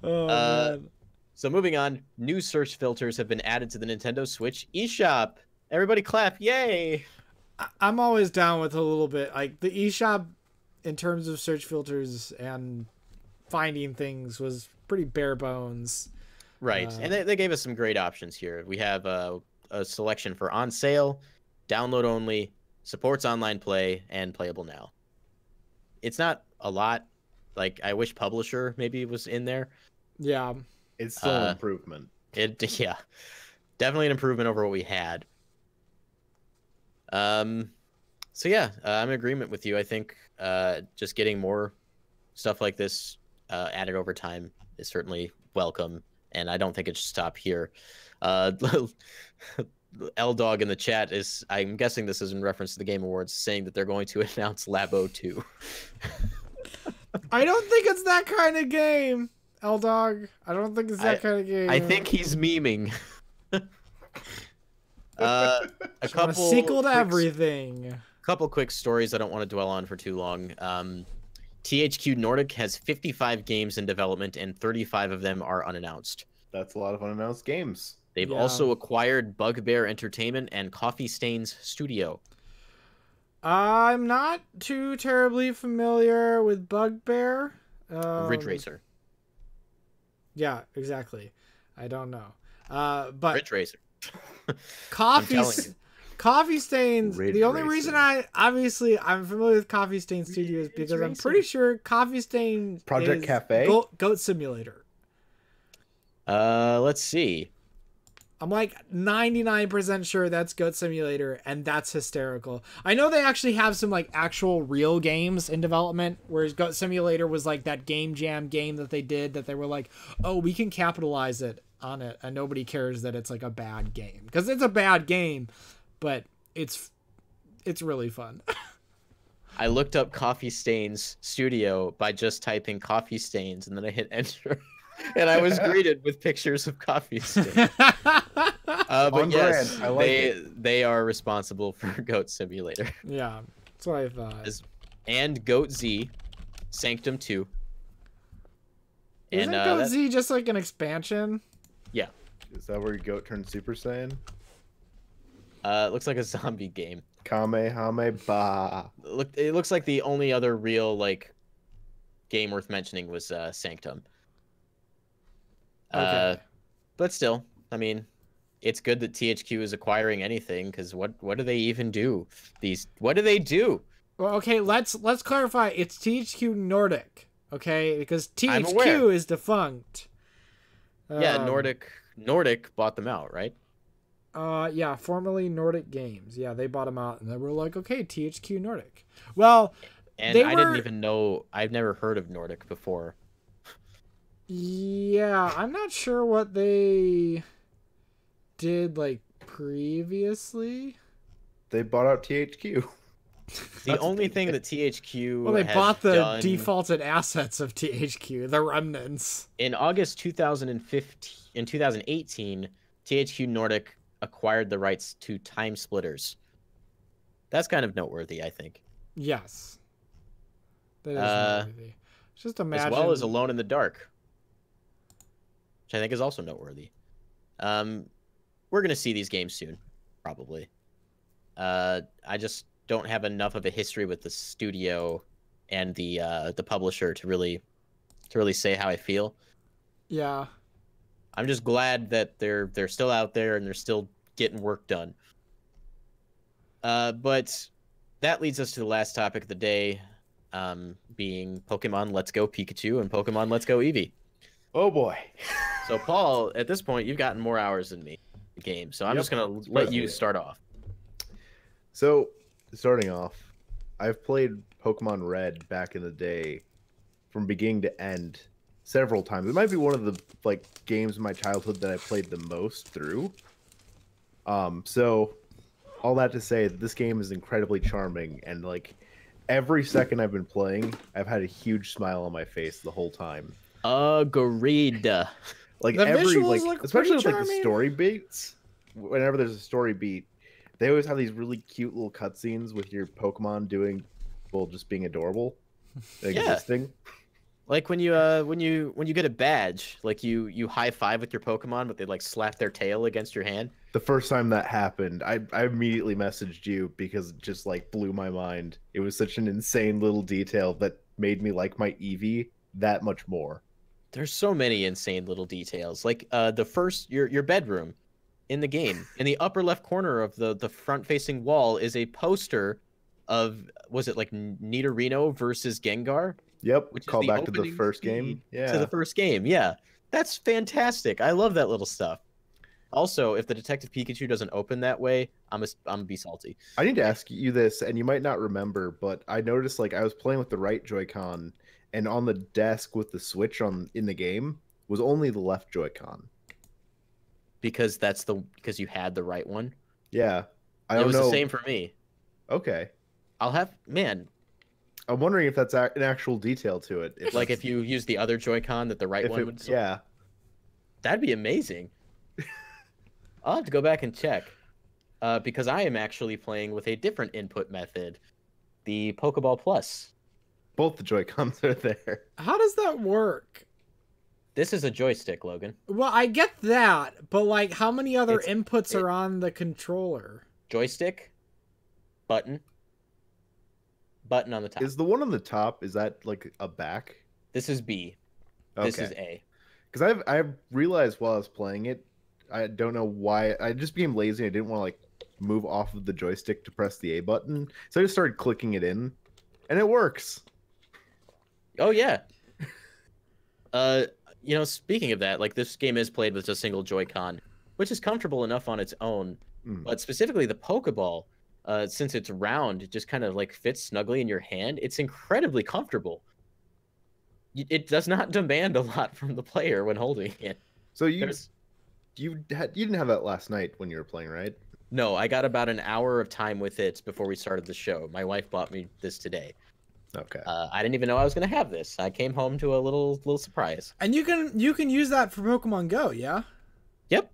Speaker 1: Man.
Speaker 3: So moving on, new search filters have been added to the Nintendo Switch eShop. Everybody clap. Yay!
Speaker 1: I'm always down with a little bit. Like the eShop in terms of search filters and finding things was pretty bare bones.
Speaker 3: Right, and they gave us some great options here. We have a selection for on sale, download only, supports online play, and playable now. It's not a lot. Like, I wish Publisher maybe was in there.
Speaker 1: Yeah.
Speaker 2: It's still an improvement.
Speaker 3: Yeah, definitely an improvement over what we had. So yeah, I'm in agreement with you. I think just getting more stuff like this added over time is certainly welcome. And I don't think it should stop here. L-Dog in the chat is, I'm guessing this is in reference to the Game Awards, saying that they're going to announce Labo 2.
Speaker 1: I don't think it's that kind of game, L-Dog. I don't think it's that kind of game.
Speaker 3: I think he's memeing. A
Speaker 1: sequel to everything.
Speaker 3: A couple quick stories I don't want to dwell on for too long. THQ Nordic has 55 games in development, and 35 of them are unannounced.
Speaker 2: That's a lot of unannounced games.
Speaker 3: They've also acquired Bugbear Entertainment and Coffee Stains Studio.
Speaker 1: I'm not too terribly familiar with Bugbear.
Speaker 3: Ridge Racer.
Speaker 1: Yeah, exactly. I don't know. But
Speaker 3: Ridge Racer.
Speaker 1: Coffee Stains.
Speaker 2: Ridge
Speaker 1: the only
Speaker 2: Racer.
Speaker 1: reason I'm familiar with Coffee Stain Studios because I'm pretty sure Coffee Stain
Speaker 2: Project
Speaker 1: is
Speaker 2: Cafe?
Speaker 1: Goat Simulator.
Speaker 3: Let's see.
Speaker 1: I'm like 99% sure that's Goat Simulator, and that's hysterical. I know they actually have some like actual real games in development, whereas Goat Simulator was like that Game Jam game that they did that they were like, oh, we can capitalize it on it, and nobody cares that it's like a bad game. Because it's a bad game, but it's really fun.
Speaker 3: I looked up Coffee Stains Studio by just typing Coffee Stains, and then I hit enter. And I was greeted with pictures of Coffee Stains. But yes,
Speaker 2: brand. I like
Speaker 3: they are responsible for Goat Simulator.
Speaker 1: Yeah, that's what I thought.
Speaker 3: And Goat Z, Sanctum 2.
Speaker 1: Isn't Goat Z just like an expansion?
Speaker 3: Yeah.
Speaker 2: Is that where your goat turns Super Saiyan?
Speaker 3: It looks like a zombie game.
Speaker 2: Kamehame-ba.
Speaker 3: It looks like the only other real like game worth mentioning was Sanctum.
Speaker 1: Okay.
Speaker 3: But still, I mean, it's good that THQ is acquiring anything, because what do they even do? What do they do?
Speaker 1: Well, okay, let's clarify. It's THQ Nordic, okay? Because
Speaker 3: I'm aware.
Speaker 1: THQ is defunct.
Speaker 3: Yeah, Nordic bought them out, right?
Speaker 1: Yeah, formerly Nordic Games. Yeah, they bought them out, and they were like, okay, THQ Nordic. Well,
Speaker 3: And I didn't even know. I've never heard of Nordic before.
Speaker 1: Yeah, I'm not sure what they did like previously.
Speaker 2: They bought out THQ.
Speaker 3: The only thing that THQ
Speaker 1: Well, they
Speaker 3: has
Speaker 1: bought the
Speaker 3: done
Speaker 1: defaulted assets of THQ, the remnants.
Speaker 3: in August 2015, in 2018, THQ Nordic acquired the rights to Time Splitters. That's kind of noteworthy, I think.
Speaker 1: Yes. That is noteworthy. Just imagine.
Speaker 3: As well as Alone in the Dark, which I think is also noteworthy. We're gonna see these games soon, probably. I just don't have enough of a history with the studio and the publisher to really say how I feel.
Speaker 1: Yeah.
Speaker 3: I'm just glad that they're still out there and they're still getting work done. But that leads us to the last topic of the day, being Pokemon Let's Go Pikachu and Pokemon Let's Go Eevee.
Speaker 2: Oh boy.
Speaker 3: So Paul, at this point, you've gotten more hours than me in the game, so I'm just gonna let you start off.
Speaker 2: So, starting off, I've played Pokemon Red back in the day, from beginning to end, several times. It might be one of the games in my childhood that I played the most through. So all that to say that this game is incredibly charming, and every second I've been playing, I've had a huge smile on my face the whole time.
Speaker 3: Agreed.
Speaker 2: Like
Speaker 1: The
Speaker 2: every
Speaker 1: visuals look
Speaker 2: especially with
Speaker 1: pretty
Speaker 2: the
Speaker 1: charming.
Speaker 2: story beats. Whenever there's a story beat, they always have these really cute little cutscenes with your Pokemon doing, well, just being adorable, and
Speaker 3: Yeah.
Speaker 2: existing.
Speaker 3: Like when you get a badge, like you high five with your Pokemon, but they slap their tail against your hand.
Speaker 2: The first time that happened, I immediately messaged you because it just blew my mind. It was such an insane little detail that made me like my Eevee that much more.
Speaker 3: There's so many insane little details. Like the first your bedroom in the game, in the upper left corner of the front facing wall is a poster of, was it Nidorino versus Gengar?
Speaker 2: Yep,
Speaker 3: Which is
Speaker 2: call
Speaker 3: the
Speaker 2: back to the
Speaker 3: opening
Speaker 2: first
Speaker 3: scene
Speaker 2: game. Yeah.
Speaker 3: To the first game. Yeah. That's fantastic. I love that little stuff. Also, if the Detective Pikachu doesn't open that way, I'm gonna be salty.
Speaker 2: I need to ask you this, and you might not remember, but I noticed I was playing with the right Joy-Con, and on the desk with the Switch in the game was only the left Joy-Con.
Speaker 3: Because you had the right one.
Speaker 2: Yeah,
Speaker 3: It was the same for me.
Speaker 2: Okay,
Speaker 3: I'm
Speaker 2: wondering if that's an actual detail to it.
Speaker 3: if you use the other Joy-Con, that the right one would.
Speaker 2: Yeah,
Speaker 3: that'd be amazing. I'll have to go back and check, because I am actually playing with a different input method, the Pokeball Plus.
Speaker 2: both the Joy-Cons are there.
Speaker 1: How does that work?
Speaker 3: This is a joystick, Logan.
Speaker 1: Well, I get that, but how many other inputs are on the controller?
Speaker 3: Joystick, button on the top.
Speaker 2: Is the one on the top, is that a back?
Speaker 3: This is B.
Speaker 2: Okay.
Speaker 3: This is A.
Speaker 2: Because I've realized while I was playing it, I don't know why, I just became lazy. I didn't want to move off of the joystick to press the A button, so I just started clicking it in, and it works.
Speaker 3: Oh yeah. Speaking of that, this game is played with a single Joy-Con, which is comfortable enough on its own. But specifically the Pokeball, since it's round, it just kind of fits snugly in your hand. It's incredibly comfortable. It does not demand a lot from the player when holding it.
Speaker 2: So you didn't have that last night when you were playing, right?
Speaker 3: No, I got about an hour of time with it before we started the show. My wife bought me this today.
Speaker 2: Okay.
Speaker 3: I didn't even know I was going to have this. I came home to a little surprise.
Speaker 1: And you can use that for Pokemon Go, yeah?
Speaker 3: Yep.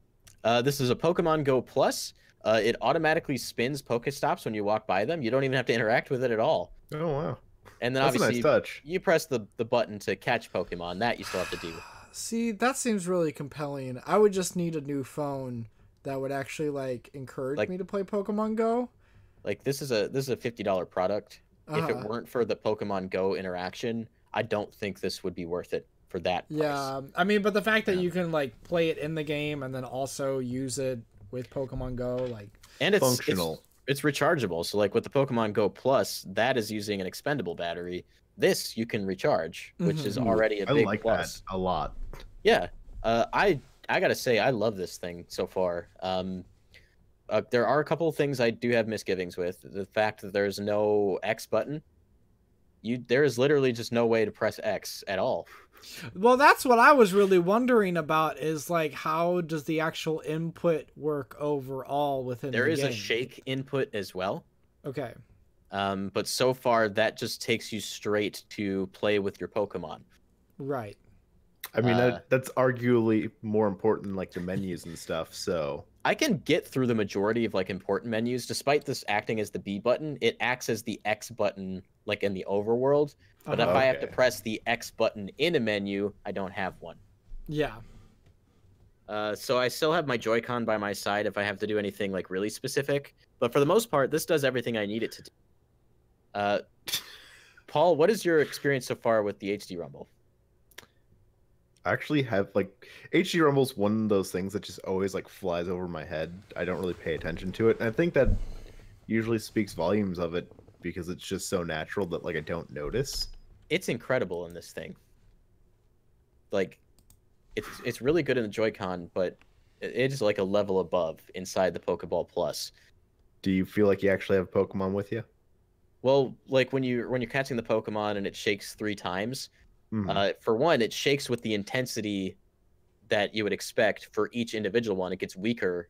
Speaker 3: This is a Pokemon Go Plus. It automatically spins Pokestops when you walk by them. You don't even have to interact with it at all.
Speaker 2: Oh wow.
Speaker 3: And then
Speaker 2: That's
Speaker 3: obviously
Speaker 2: a nice touch.
Speaker 3: you press the button to catch Pokemon. That you still have to do.
Speaker 1: See, that seems really compelling. I would just need a new phone that would actually encourage me to play Pokemon Go.
Speaker 3: This is a $50 product. If it weren't for the Pokemon Go interaction, I don't think this would be worth it for that price.
Speaker 1: Yeah, I mean, but the fact that you can play it in the game and then also use it with Pokemon Go,
Speaker 3: and it's
Speaker 2: functional.
Speaker 3: it's rechargeable. So like with the Pokemon Go Plus, that is using an expendable battery. This you can recharge, which is already a
Speaker 2: I
Speaker 3: big
Speaker 2: like
Speaker 3: plus.
Speaker 2: that a lot.
Speaker 3: Yeah. I gotta say I love this thing so far. There are a couple of things I do have misgivings with. The fact that there's no X button. There is literally just no way to press X at all.
Speaker 1: Well, that's what I was really wondering about is like how does the actual input work overall within the game?
Speaker 3: There is a shake input as well.
Speaker 1: Okay.
Speaker 3: But so far that just takes you straight to play with your Pokemon.
Speaker 1: Right.
Speaker 2: I mean, that's arguably more important than like the menus and stuff. So
Speaker 3: I can get through the majority of like important menus, despite this acting as the B button. It acts as the X button, like in the overworld. But if I have to press the X button in a menu, I don't have one.
Speaker 1: Yeah.
Speaker 3: So I still have my Joy-Con by my side if I have to do anything like really specific. But for the most part, this does everything I need it to do. Paul, what is your experience so far with the HD Rumble?
Speaker 2: I actually have like HD Rumble's one of those things that just always like flies over my head. I don't really pay attention to it. And I think that usually speaks volumes of it because it's just so natural that like I don't notice.
Speaker 3: It's incredible in this thing. Like it's really good in the Joy-Con, but it is like a level above inside the Pokeball Plus.
Speaker 2: Do you feel like you actually have Pokemon with you?
Speaker 3: Well, like when you're catching the Pokemon and it shakes 3 times, for one, it shakes with the intensity that you would expect for each individual one. It gets weaker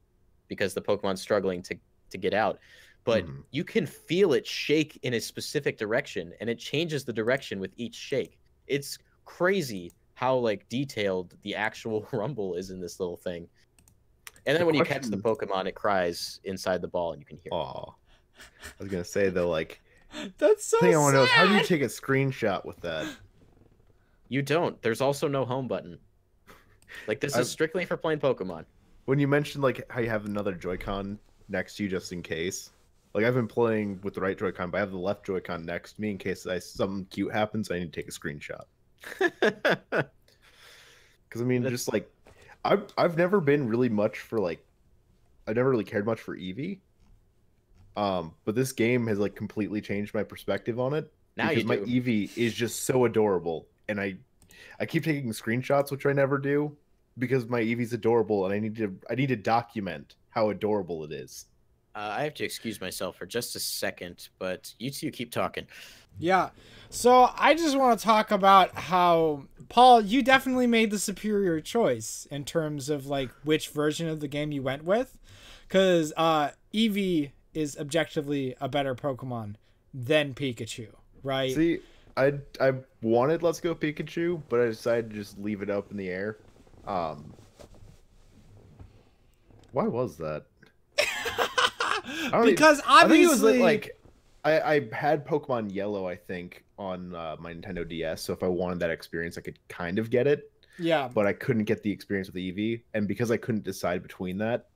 Speaker 3: because the Pokemon's struggling to get out. But you can feel it shake in a specific direction, and it changes the direction with each shake. It's crazy how like detailed the actual rumble is in this little thing. And then when you catch the Pokemon, it cries inside the ball, and you can hear it.
Speaker 2: Aw. I was gonna say though, like
Speaker 1: that's so
Speaker 2: the thing I want to know is how do you
Speaker 1: sad.
Speaker 2: take a screenshot with that?
Speaker 3: You don't. There's also no home button. Like this is strictly for playing Pokemon.
Speaker 2: When you mentioned like how you have another Joy-Con next to you just in case, like I've been playing with the right Joy-Con, but I have the left Joy-Con next to me in case something cute happens. I need to take a screenshot. Because I mean, just like I've never been really much for like I've never really cared much for Eevee. But this game has like completely changed my perspective on it.
Speaker 3: Now
Speaker 2: because
Speaker 3: you
Speaker 2: my
Speaker 3: do.
Speaker 2: Eevee is just so adorable, and I keep taking screenshots, which I never do, because my Eevee's adorable, and I need to document how adorable it is.
Speaker 3: I have to excuse myself for just a second, but you two keep talking.
Speaker 1: Yeah. So I just want to talk about how, Paul, you definitely made the superior choice in terms of like which version of the game you went with. Because Eevee is objectively a better Pokemon than Pikachu, right?
Speaker 2: See, I wanted Let's Go Pikachu, but I decided to just leave it up in the air. Why was that?
Speaker 1: Because obviously,
Speaker 2: I think it was like I had Pokemon Yellow, I think, on my Nintendo DS. So if I wanted that experience, I could kind of get it.
Speaker 1: Yeah.
Speaker 2: But I couldn't get the experience with Eevee, and because I couldn't decide between that,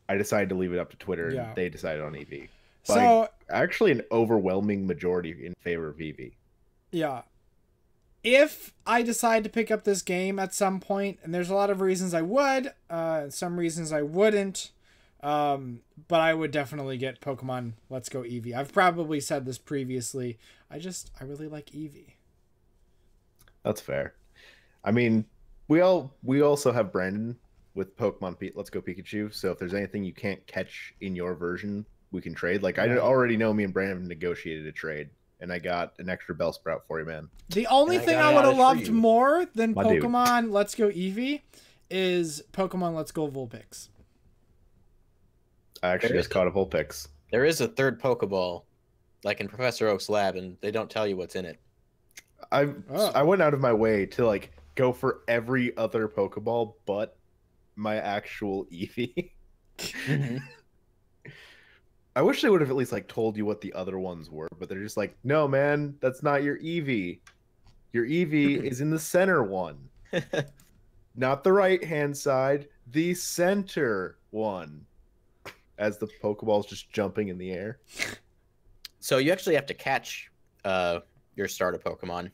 Speaker 2: I decided to leave it up to Twitter, and they decided on Eevee. But
Speaker 1: so
Speaker 2: actually, an overwhelming majority in favor of Eevee.
Speaker 1: Yeah. If I decide to pick up this game at some point, and there's a lot of reasons I would, some reasons I wouldn't, but I would definitely get Pokemon Let's Go Eevee. I've probably said this previously. I really like Eevee.
Speaker 2: That's fair. I mean, we also have Brandon with Pokemon Let's Go Pikachu. So if there's anything you can't catch in your version, we can trade. Like I already know me and Brandon have negotiated a trade, and I got an extra Bellsprout for you, man.
Speaker 1: The only thing I would have loved more than Pokemon Let's Go Eevee is Pokemon Let's Go Vulpix.
Speaker 2: I actually just caught a Vulpix.
Speaker 3: There is a third Pokeball, like in Professor Oak's lab, and they don't tell you what's in it.
Speaker 2: I went out of my way to like go for every other Pokeball but my actual Eevee. I wish they would have at least like told you what the other ones were, but they're just like, no, man, that's not your Eevee. Your Eevee is in the center one. Not the right-hand side, the center one. As the Pokeball's just jumping in the air.
Speaker 3: So you actually have to catch your starter Pokemon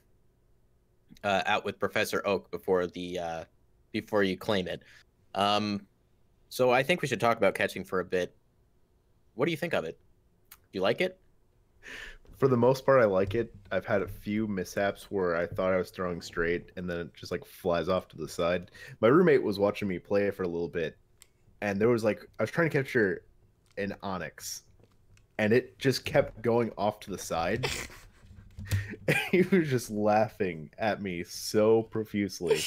Speaker 3: out with Professor Oak before you claim it. So I think we should talk about catching for a bit. What do you think of it? Do you like it?
Speaker 2: For the most part, I like it. I've had a few mishaps where I thought I was throwing straight and then it just like flies off to the side. My roommate was watching me play for a little bit, and there was like I was trying to capture an onyx, and it just kept going off to the side. He was just laughing at me so profusely.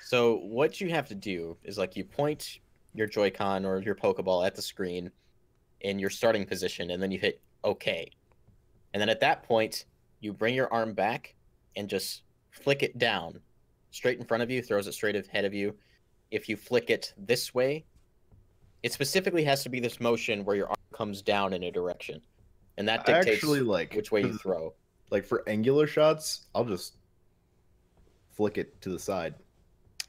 Speaker 3: So what you have to do is like you point your Joy-Con or your Pokeball at the screen in your starting position, and then you hit OK. And then at that point, you bring your arm back and just flick it down straight in front of you, throws it straight ahead of you. If you flick it this way, it specifically has to be this motion where your arm comes down in a direction. And that
Speaker 2: I
Speaker 3: dictates
Speaker 2: actually like
Speaker 3: which way you throw.
Speaker 2: Like for angular shots, I'll just flick it to the side.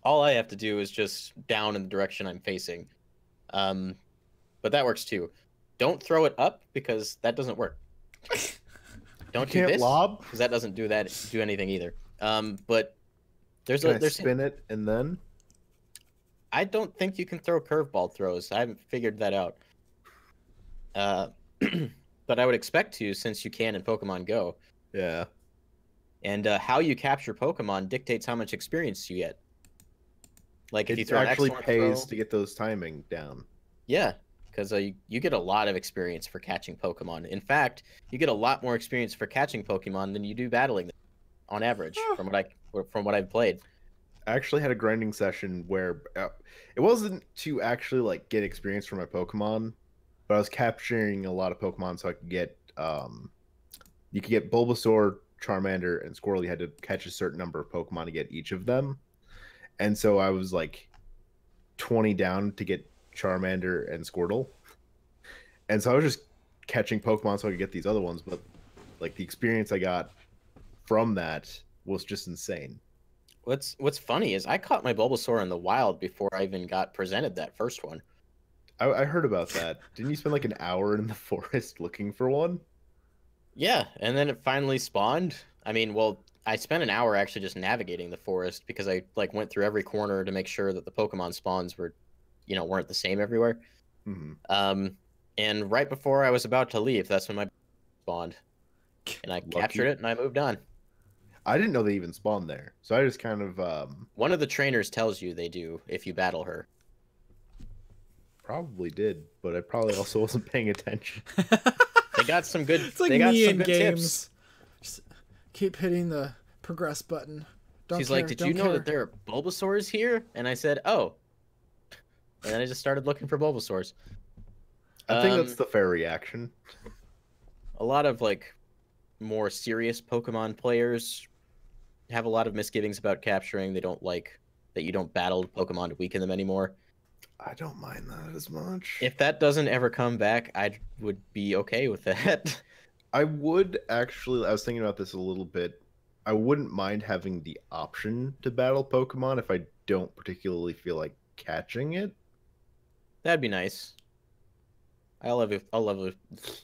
Speaker 3: All I have to do is just down in the direction I'm facing. But that works too. Don't throw it up because that doesn't work. Don't do
Speaker 2: Can't
Speaker 3: this
Speaker 2: lob
Speaker 3: because that doesn't do anything either. But there's
Speaker 2: Can I
Speaker 3: there's
Speaker 2: spin it and then
Speaker 3: I don't think you can throw curveball throws. I haven't figured that out. But I would expect to since you can in Pokemon Go.
Speaker 2: yeah.
Speaker 3: And how you capture Pokemon dictates how much experience you get. Like if you
Speaker 2: It
Speaker 3: throw
Speaker 2: actually
Speaker 3: an excellent
Speaker 2: pays
Speaker 3: throw,
Speaker 2: to get those timing down.
Speaker 3: yeah, because you get a lot of experience for catching Pokemon. In fact, you get a lot more experience for catching Pokemon than you do battling them, on average, from what I've played.
Speaker 2: I actually had a grinding session where it wasn't to actually like get experience for my Pokemon, but I was capturing a lot of Pokemon so I could get you could get Bulbasaur, Charmander, and Squirtle. You had to catch a certain number of Pokemon to get each of them. And so I was like 20 down to get Charmander and Squirtle. And so I was just catching Pokemon so I could get these other ones, but like the experience I got from that was just insane.
Speaker 3: What's funny is I caught my Bulbasaur in the wild before I even got presented that first one.
Speaker 2: I heard about that. Didn't you spend like an hour in the forest looking for one?
Speaker 3: Yeah, and then it finally spawned. I mean, well, I spent an hour actually just navigating the forest because I like went through every corner to make sure that the Pokemon spawns were, weren't the same everywhere.
Speaker 2: Mm-hmm.
Speaker 3: And right before I was about to leave, that's when my spawned, and I captured it and I moved on.
Speaker 2: I didn't know they even spawned there, so I just kind of
Speaker 3: One of the trainers tells you they do if you battle her.
Speaker 2: probably did, but I probably also wasn't paying attention.
Speaker 3: They got some good.
Speaker 1: It's like
Speaker 3: they got
Speaker 1: me
Speaker 3: some
Speaker 1: in
Speaker 3: good
Speaker 1: games.
Speaker 3: tips.
Speaker 1: Just keep hitting the progress button.
Speaker 3: She's like, "Did you know that there are Bulbasaurs here?" And I said, "Oh." And then I just started looking for Bulbasaurs.
Speaker 2: I think that's the fair reaction.
Speaker 3: A lot of like more serious Pokemon players have a lot of misgivings about capturing. They don't like that you don't battle Pokemon to weaken them anymore.
Speaker 2: I don't mind that as much.
Speaker 3: If that doesn't ever come back, I would be okay with that.
Speaker 2: I would actually, I was thinking about this a little bit. I wouldn't mind having the option to battle Pokemon if I don't particularly feel like catching it.
Speaker 3: That'd be nice. I'll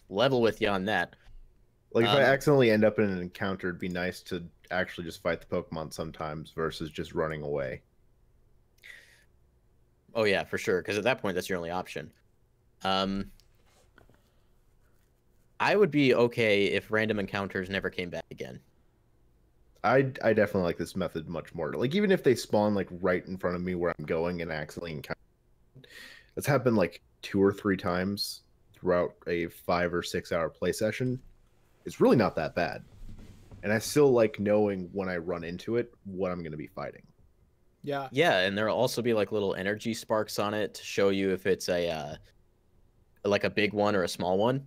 Speaker 3: level with you on that.
Speaker 2: Like if I accidentally end up in an encounter, it'd be nice to actually just fight the Pokemon sometimes versus just running away.
Speaker 3: Oh yeah, for sure. Because at that point, that's your only option. I would be okay if random encounters never came back again.
Speaker 2: I definitely like this method much more. Like even if they spawn like right in front of me where I'm going and accidentally encounter, that's happened like 2 or 3 times throughout a 5 or 6 hour play session. It's really not that bad, and I still like knowing when I run into it what I'm going to be fighting.
Speaker 1: Yeah.
Speaker 3: Yeah, and there'll also be like little energy sparks on it to show you if it's a like a big one or a small one.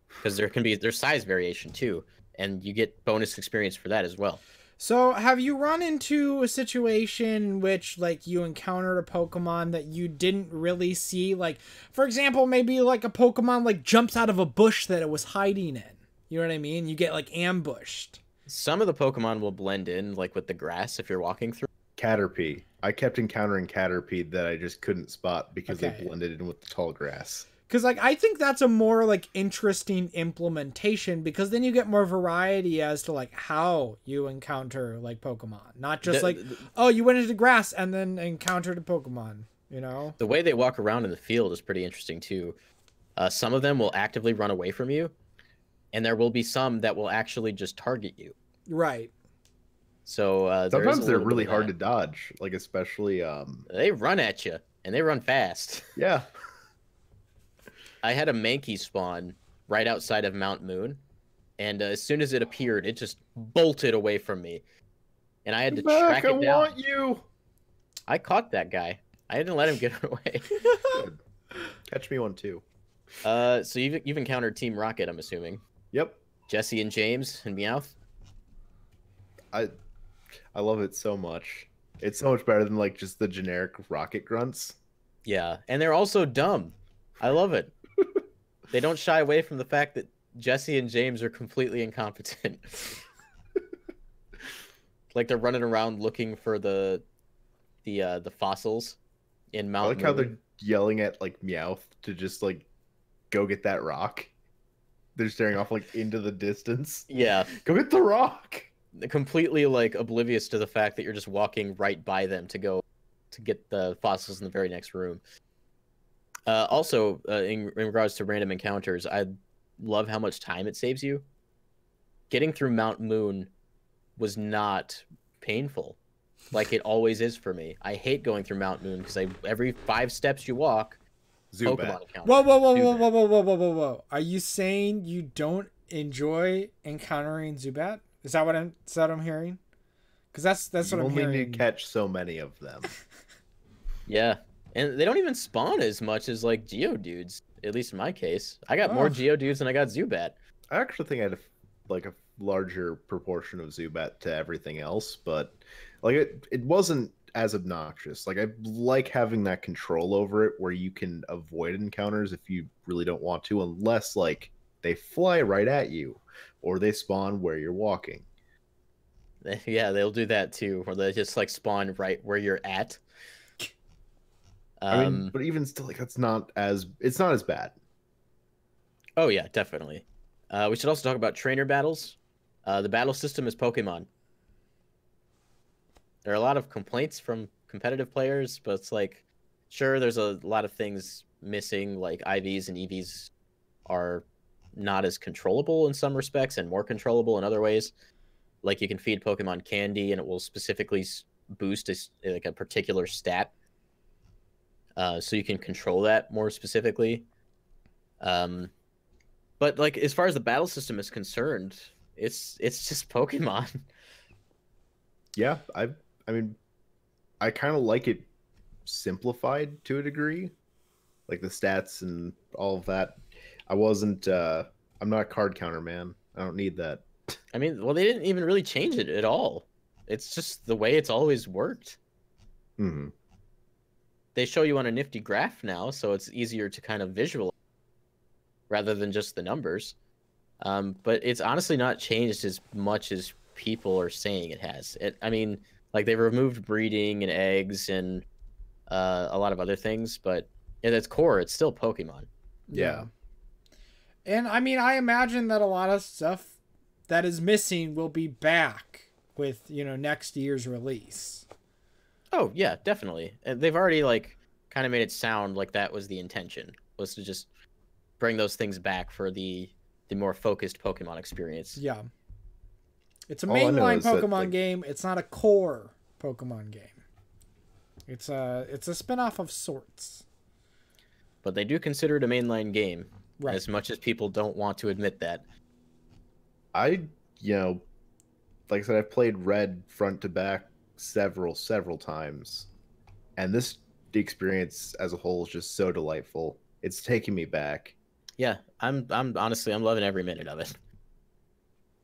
Speaker 3: Because there's size variation too, and you get bonus experience for that as well.
Speaker 1: So, have you run into a situation in which, like, you encountered a Pokemon that you didn't really see? Like, for example, maybe, like, a Pokemon, like, jumps out of a bush that it was hiding in. You know what I mean? You get, like, ambushed.
Speaker 3: Some of the Pokemon will blend in, like, with the grass if you're walking through.
Speaker 2: Caterpie. I kept encountering Caterpie that I just couldn't spot because they blended in with the tall grass.
Speaker 1: Because, like, I think that's a more, like, interesting implementation because then you get more variety as to, like, how you encounter, like, Pokemon. Not just, oh, you went into grass and then encountered a Pokemon, you know?
Speaker 3: The way they walk around in the field is pretty interesting, too. Some of them will actively run away from you, and there will be some that will actually just target you.
Speaker 1: Right.
Speaker 3: So there is
Speaker 2: Sometimes
Speaker 3: a
Speaker 2: they're
Speaker 3: little bit
Speaker 2: really
Speaker 3: of
Speaker 2: hard to
Speaker 3: that.
Speaker 2: dodge, like especially
Speaker 3: They run at you, and they run fast.
Speaker 2: yeah.
Speaker 3: I had a Mankey spawn right outside of Mount Moon, and as soon as it appeared, it just bolted away from me, and I had to
Speaker 2: Come back,
Speaker 3: track
Speaker 2: I
Speaker 3: it down.
Speaker 2: want you.
Speaker 3: I caught that guy. I didn't let him get away.
Speaker 2: Good. Catch me one too.
Speaker 3: So you've encountered Team Rocket, I'm assuming.
Speaker 2: Yep.
Speaker 3: Jesse and James and Meowth.
Speaker 2: I love it so much. It's so much better than like just the generic rocket grunts.
Speaker 3: Yeah, and they're also dumb. I love it. They don't shy away from the fact that Jesse and James are completely incompetent. Like they're running around looking for the fossils in
Speaker 2: I
Speaker 3: Mount
Speaker 2: like how
Speaker 3: Moon.
Speaker 2: they're yelling at like Meowth to just like go get that rock. They're staring off like into the distance.
Speaker 3: Yeah,
Speaker 2: Go get the rock.
Speaker 3: completely like oblivious to the fact that you're just walking right by them to go to get the fossils in the very next room. Also, in regards to random encounters, I love how much time it saves you. Getting through Mount Moon was not painful, like it always is for me. I hate going through Mount Moon because every 5 steps you walk,
Speaker 2: Zubat.
Speaker 3: Pokemon encounter.
Speaker 1: Whoa, whoa, whoa, whoa,
Speaker 3: Zubat.
Speaker 1: whoa, whoa, whoa, whoa, whoa, whoa! Are you saying you don't enjoy encountering Zubat? Is that what I'm hearing? Because that's
Speaker 2: You
Speaker 1: what I'm
Speaker 2: only
Speaker 1: hearing.
Speaker 2: need to catch so many of them.
Speaker 3: Yeah, and they don't even spawn as much as like Geodudes. At least in my case, I got more
Speaker 1: Oh.
Speaker 3: Geodudes than I got Zubat.
Speaker 2: I actually think I had like a larger proportion of Zubat to everything else, but like it wasn't as obnoxious. Like I like having that control over it where you can avoid encounters if you really don't want to, unless like they fly right at you or they spawn where you're walking.
Speaker 3: Yeah, they'll do that too, where they just like spawn right where you're at.
Speaker 2: I mean, but even still, like it's not as bad.
Speaker 3: Oh yeah, definitely. We should also talk about trainer battles. The battle system is Pokemon. There are a lot of complaints from competitive players, but it's like, sure, there's a lot of things missing, like IVs and EVs are not as controllable in some respects and more controllable in other ways. Like you can feed Pokemon candy and it will specifically boost like a particular stat. So you can control that more specifically. But like as far as the battle system is concerned, it's just Pokemon.
Speaker 2: Yeah, I mean, I kind of like it simplified to a degree, like the stats and all of that. I'm not a card counter man. I don't need that.
Speaker 3: I mean, well, they didn't even really change it at all. It's just the way it's always worked.
Speaker 2: Hmm.
Speaker 3: They show you on a nifty graph now, so it's easier to kind of visualize rather than just the numbers. But it's honestly not changed as much as people are saying it has. I mean, like they removed breeding and eggs and a lot of other things, but at its core, it's still Pokemon.
Speaker 2: Yeah.
Speaker 1: And I mean, I imagine that a lot of stuff that is missing will be back with, next year's release.
Speaker 3: Oh yeah, definitely. They've already like kind of made it sound like that was the intention, was to just bring those things back for the more focused Pokemon experience.
Speaker 1: Yeah. It's a
Speaker 2: All I know
Speaker 1: mainline
Speaker 2: is that,
Speaker 1: Pokemon
Speaker 2: like-
Speaker 1: game. It's not a core Pokemon game. It's a spin-off of sorts.
Speaker 3: But they do consider it a mainline game,
Speaker 1: Right.
Speaker 3: as much as people don't want to admit that.
Speaker 2: Like I said, I've played Red front to back several times, and the experience as a whole is just so delightful. It's taking me back.
Speaker 3: Yeah, I'm honestly I'm loving every minute of it.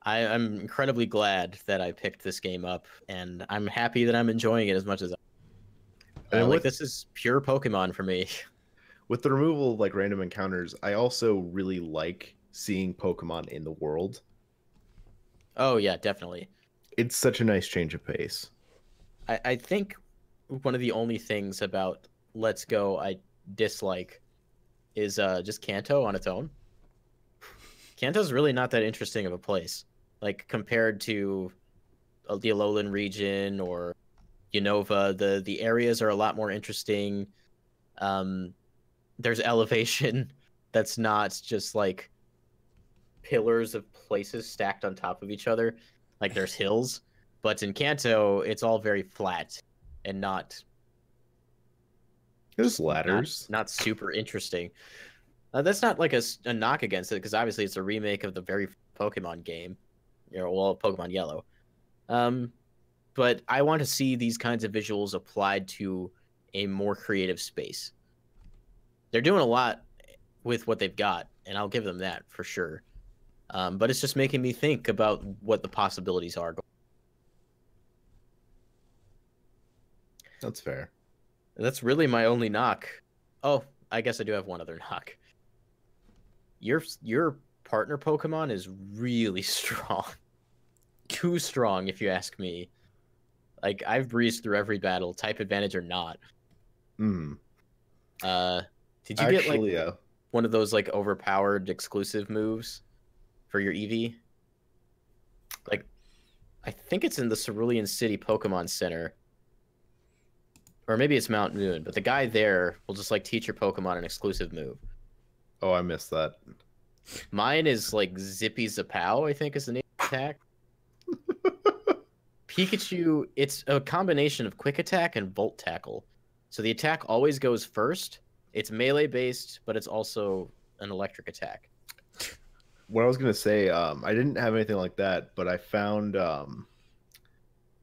Speaker 3: I'm incredibly glad that I picked this game up, and I'm happy that I'm enjoying it as much as
Speaker 2: And
Speaker 3: like
Speaker 2: with-
Speaker 3: this is pure Pokemon for me.
Speaker 2: With the removal of like random encounters, I also really like seeing Pokemon in the world.
Speaker 3: Oh yeah, definitely.
Speaker 2: It's such a nice change of pace.
Speaker 3: I think one of the only things about Let's Go I dislike is just Kanto on its own. Kanto's really not that interesting of a place, like compared to the Alolan region or Unova. The areas are a lot more interesting. There's elevation. that's not just like pillars of places stacked on top of each other, like there's hills. But in Kanto, it's all very flat and
Speaker 2: There's ladders.
Speaker 3: not super interesting. That's not like a knock against it, because obviously it's a remake of the very Pokemon game, well, Pokemon Yellow. But I want to see these kinds of visuals applied to a more creative space. They're doing a lot with what they've got, and I'll give them that for sure. But it's just making me think about what the possibilities are.
Speaker 2: That's fair.
Speaker 3: That's really my only knock. Oh, I guess I do have one other knock. Your partner Pokemon is really strong. Too strong, if you ask me. Like, I've breezed through every battle, type advantage or not.
Speaker 2: Hmm.
Speaker 3: Did you get like one of those like overpowered exclusive moves for your Eevee? Like, I think it's in the Cerulean City Pokemon Center. Or maybe it's Mount Moon, but the guy there will just like teach your Pokemon an exclusive move.
Speaker 2: Oh, I missed that.
Speaker 3: Mine is like Zippy Zapow, I think is the name of the attack. Pikachu, it's a combination of Quick Attack and Volt Tackle. So the attack always goes first. It's melee based, but it's also an electric attack.
Speaker 2: What I was gonna say, I didn't have anything like that, but I found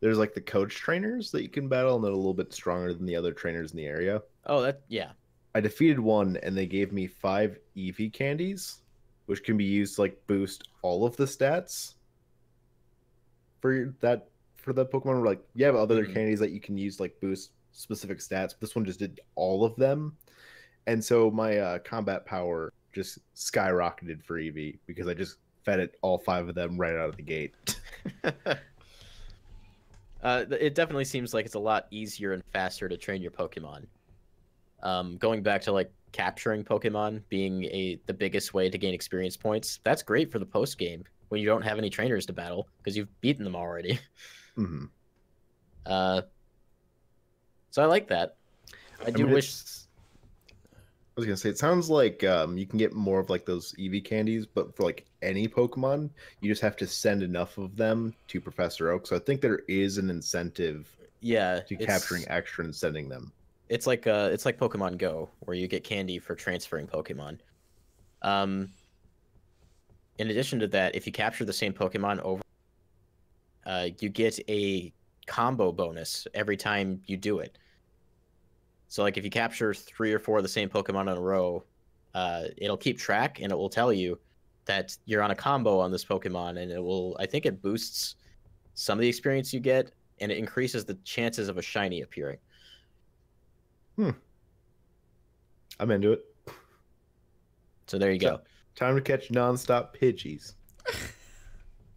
Speaker 2: there's like the coach trainers that you can battle, and they're a little bit stronger than the other trainers in the area.
Speaker 3: Oh, yeah.
Speaker 2: I defeated one, and they gave me 5 Eevee candies, which can be used to like boost all of the stats for that Pokemon. Like, you have other candies that you can use like boost specific stats. But this one just did all of them, and so my combat power just skyrocketed for Eevee because I just fed it all 5 of them right out of the gate.
Speaker 3: It definitely seems like it's a lot easier and faster to train your Pokemon. Going back to like capturing Pokemon being the biggest way to gain experience points, that's great for the post game when you don't have any trainers to battle because you've beaten them already.
Speaker 2: Mm-hmm.
Speaker 3: So I like that. I
Speaker 2: was gonna say, it sounds like you can get more of like those Eevee candies, but for like any Pokemon, you just have to send enough of them to Professor Oak. So I think there is an incentive, to capturing extra and sending them.
Speaker 3: It's like Pokemon Go, where you get candy for transferring Pokemon. In addition to that, if you capture the same Pokemon over, you get a combo bonus every time you do it. So, like, if you capture 3 or 4 of the same Pokemon in a row, it'll keep track, and it will tell you that you're on a combo on this Pokemon, and I think it boosts some of the experience you get, and it increases the chances of a shiny appearing.
Speaker 2: I'm into it.
Speaker 3: So there you go.
Speaker 2: Time to catch nonstop Pidgeys.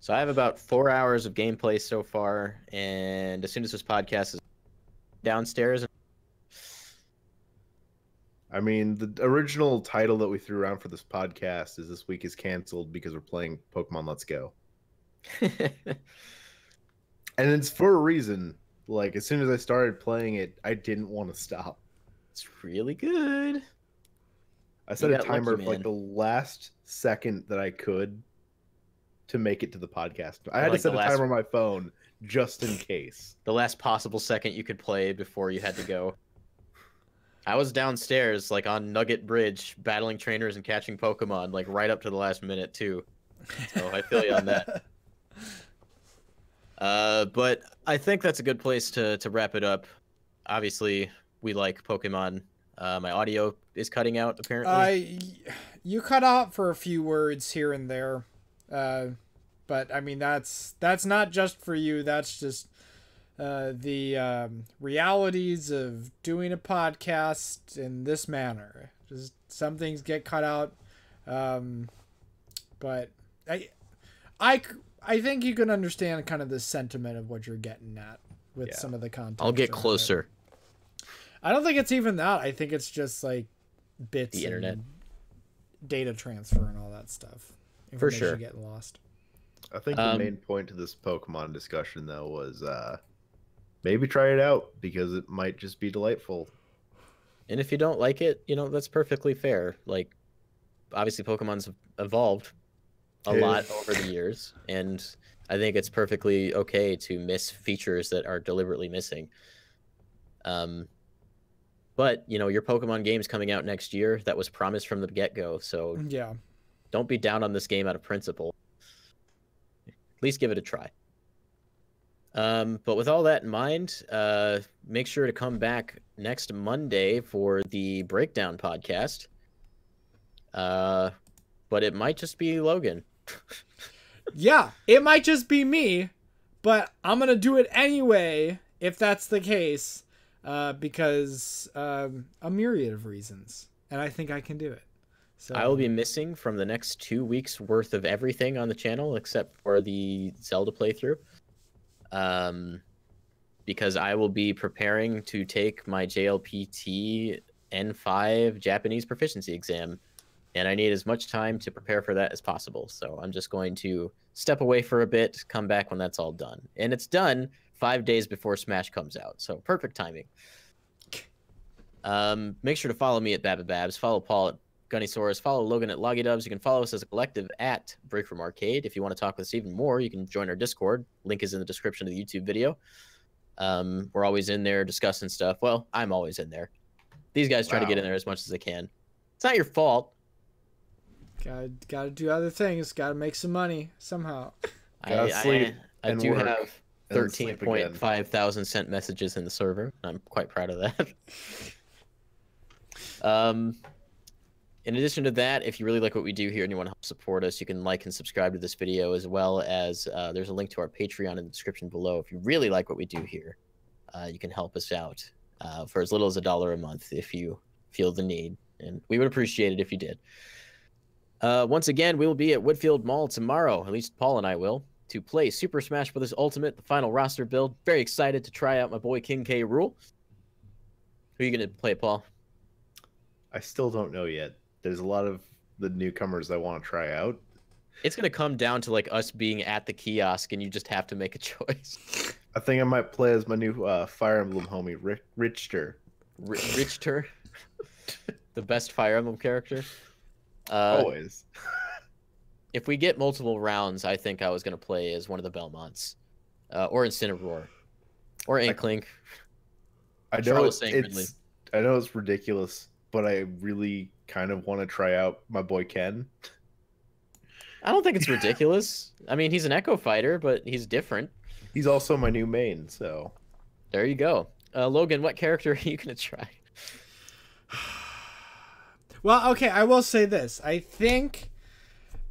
Speaker 3: So I have about 4 hours of gameplay so far, and as soon as this podcast is downstairs...
Speaker 2: I mean, the original title that we threw around for this podcast is "This Week is Canceled" because we're playing Pokemon Let's Go. And it's for a reason. Like, as soon as I started playing it, I didn't want to stop.
Speaker 3: It's really good.
Speaker 2: I set a timer for like the last second that I could to make it to the podcast. I had to set a timer on my phone just in case.
Speaker 3: The last possible second you could play before you had to go. I was downstairs, like on Nugget Bridge, battling trainers and catching Pokemon, like right up to the last minute too. So I feel you on that. But I think that's a good place to wrap it up. Obviously, we like Pokemon. My audio is cutting out, apparently.
Speaker 1: You cut out for a few words here and there. But I mean, that's not just for you. That's just the realities of doing a podcast in this manner. Just some things get cut out. But I think you can understand kind of the sentiment of what you're getting at with some of the content.
Speaker 3: I'll get closer.
Speaker 1: I don't think it's even that. I think it's just like bits,
Speaker 3: the internet,
Speaker 1: data transfer, and all that stuff.
Speaker 3: For sure,
Speaker 1: getting lost.
Speaker 2: I think the main point to this Pokemon discussion, though, was maybe try it out because it might just be delightful.
Speaker 3: And if you don't like it, that's perfectly fair. Like, obviously Pokemon's evolved a lot over the years, and I think it's perfectly okay to miss features that are deliberately missing. But your Pokemon game's coming out next year. That was promised from the get-go, so
Speaker 1: Yeah.
Speaker 3: don't be down on this game out of principle. At least give it a try. But with all that in mind, make sure to come back next Monday for the Breakdown podcast. But it might just be Logan.
Speaker 1: Yeah, it might just be me, but I'm going to do it anyway if that's the case, because a myriad of reasons, and I think I can do it. So
Speaker 3: I will be missing from the next 2 weeks worth of everything on the channel except for the Zelda playthrough. Because I will be preparing to take my JLPT N5 Japanese proficiency exam, and I need as much time to prepare for that as possible. So I'm just going to step away for a bit, come back when that's all done. And it's done 5 days before Smash comes out, so perfect timing. Make sure to follow me at Babababs, follow Paul at Gunnysaurus, follow Logan at LoggyDubs. You can follow us as a collective at Breakroom Arcade. If you want to talk with us even more, you can join our Discord. Link is in the description of the YouTube video. We're always in there discussing stuff. Well, I'm always in there. These guys try to get in there as much as they can. It's not your fault.
Speaker 1: Gotta do other things. Gotta make some money somehow.
Speaker 3: I do have 13.5 thousand sent messages in the server. I'm quite proud of that. In addition to that, if you really like what we do here and you want to help support us, you can like and subscribe to this video, as well as there's a link to our Patreon in the description below. If you really like what we do here, you can help us out for as little as $1 a month if you feel the need, and we would appreciate it if you did. Once again, we will be at Woodfield Mall tomorrow, at least Paul and I will, to play Super Smash Bros. Ultimate, the final roster build. Very excited to try out my boy King K. Rool. Who are you going to play, Paul?
Speaker 2: I still don't know yet. There's a lot of the newcomers I want to try out.
Speaker 3: It's going to come down to like us being at the kiosk and you just have to make a choice.
Speaker 2: I think I might play as my new Fire Emblem homie, Richter.
Speaker 3: Richter? The best Fire Emblem character?
Speaker 2: Always.
Speaker 3: If we get multiple rounds, I think I was going to play as one of the Belmonts. Or Incineroar. Or Inkling.
Speaker 2: I know it's ridiculous, but I really kind of want to try out my boy Ken.
Speaker 3: I don't think it's ridiculous. I mean, he's an Echo Fighter, but he's different.
Speaker 2: He's also my new main, so...
Speaker 3: There you go. Logan, what character are you going to try?
Speaker 1: Well, okay, I will say this. I think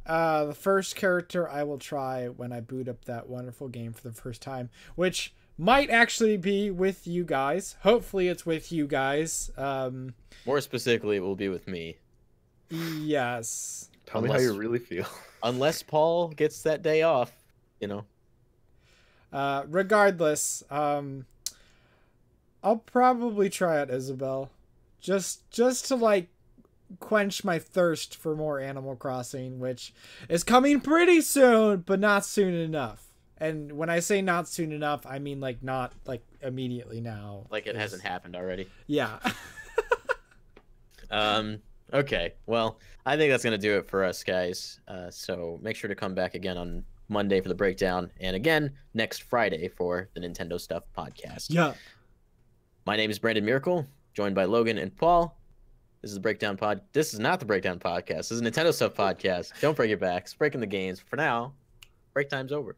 Speaker 1: the first character I will try when I boot up that wonderful game for the first time, which might actually be with you guys. Hopefully it's with you guys.
Speaker 3: More specifically, it will be with me.
Speaker 1: Yes.
Speaker 2: Tell me how you really feel.
Speaker 3: Unless Paul gets that day off,
Speaker 1: Regardless, I'll probably try out Isabelle. Just to, like, quench my thirst for more Animal Crossing, which is coming pretty soon, but not soon enough. And when I say not soon enough, I mean, like, not, like, immediately now.
Speaker 3: Like it hasn't happened already.
Speaker 1: Yeah.
Speaker 3: Okay. Well, I think that's going to do it for us, guys. So make sure to come back again on Monday for the breakdown, and again next Friday for the Nintendo Stuff podcast.
Speaker 1: Yeah.
Speaker 3: My name is Brandon Miracle, joined by Logan and Paul. This is the Breakdown Pod. This is not the Breakdown Podcast. This is a Nintendo Stuff podcast. Don't break your backs. Breaking the games. For now, break time's over.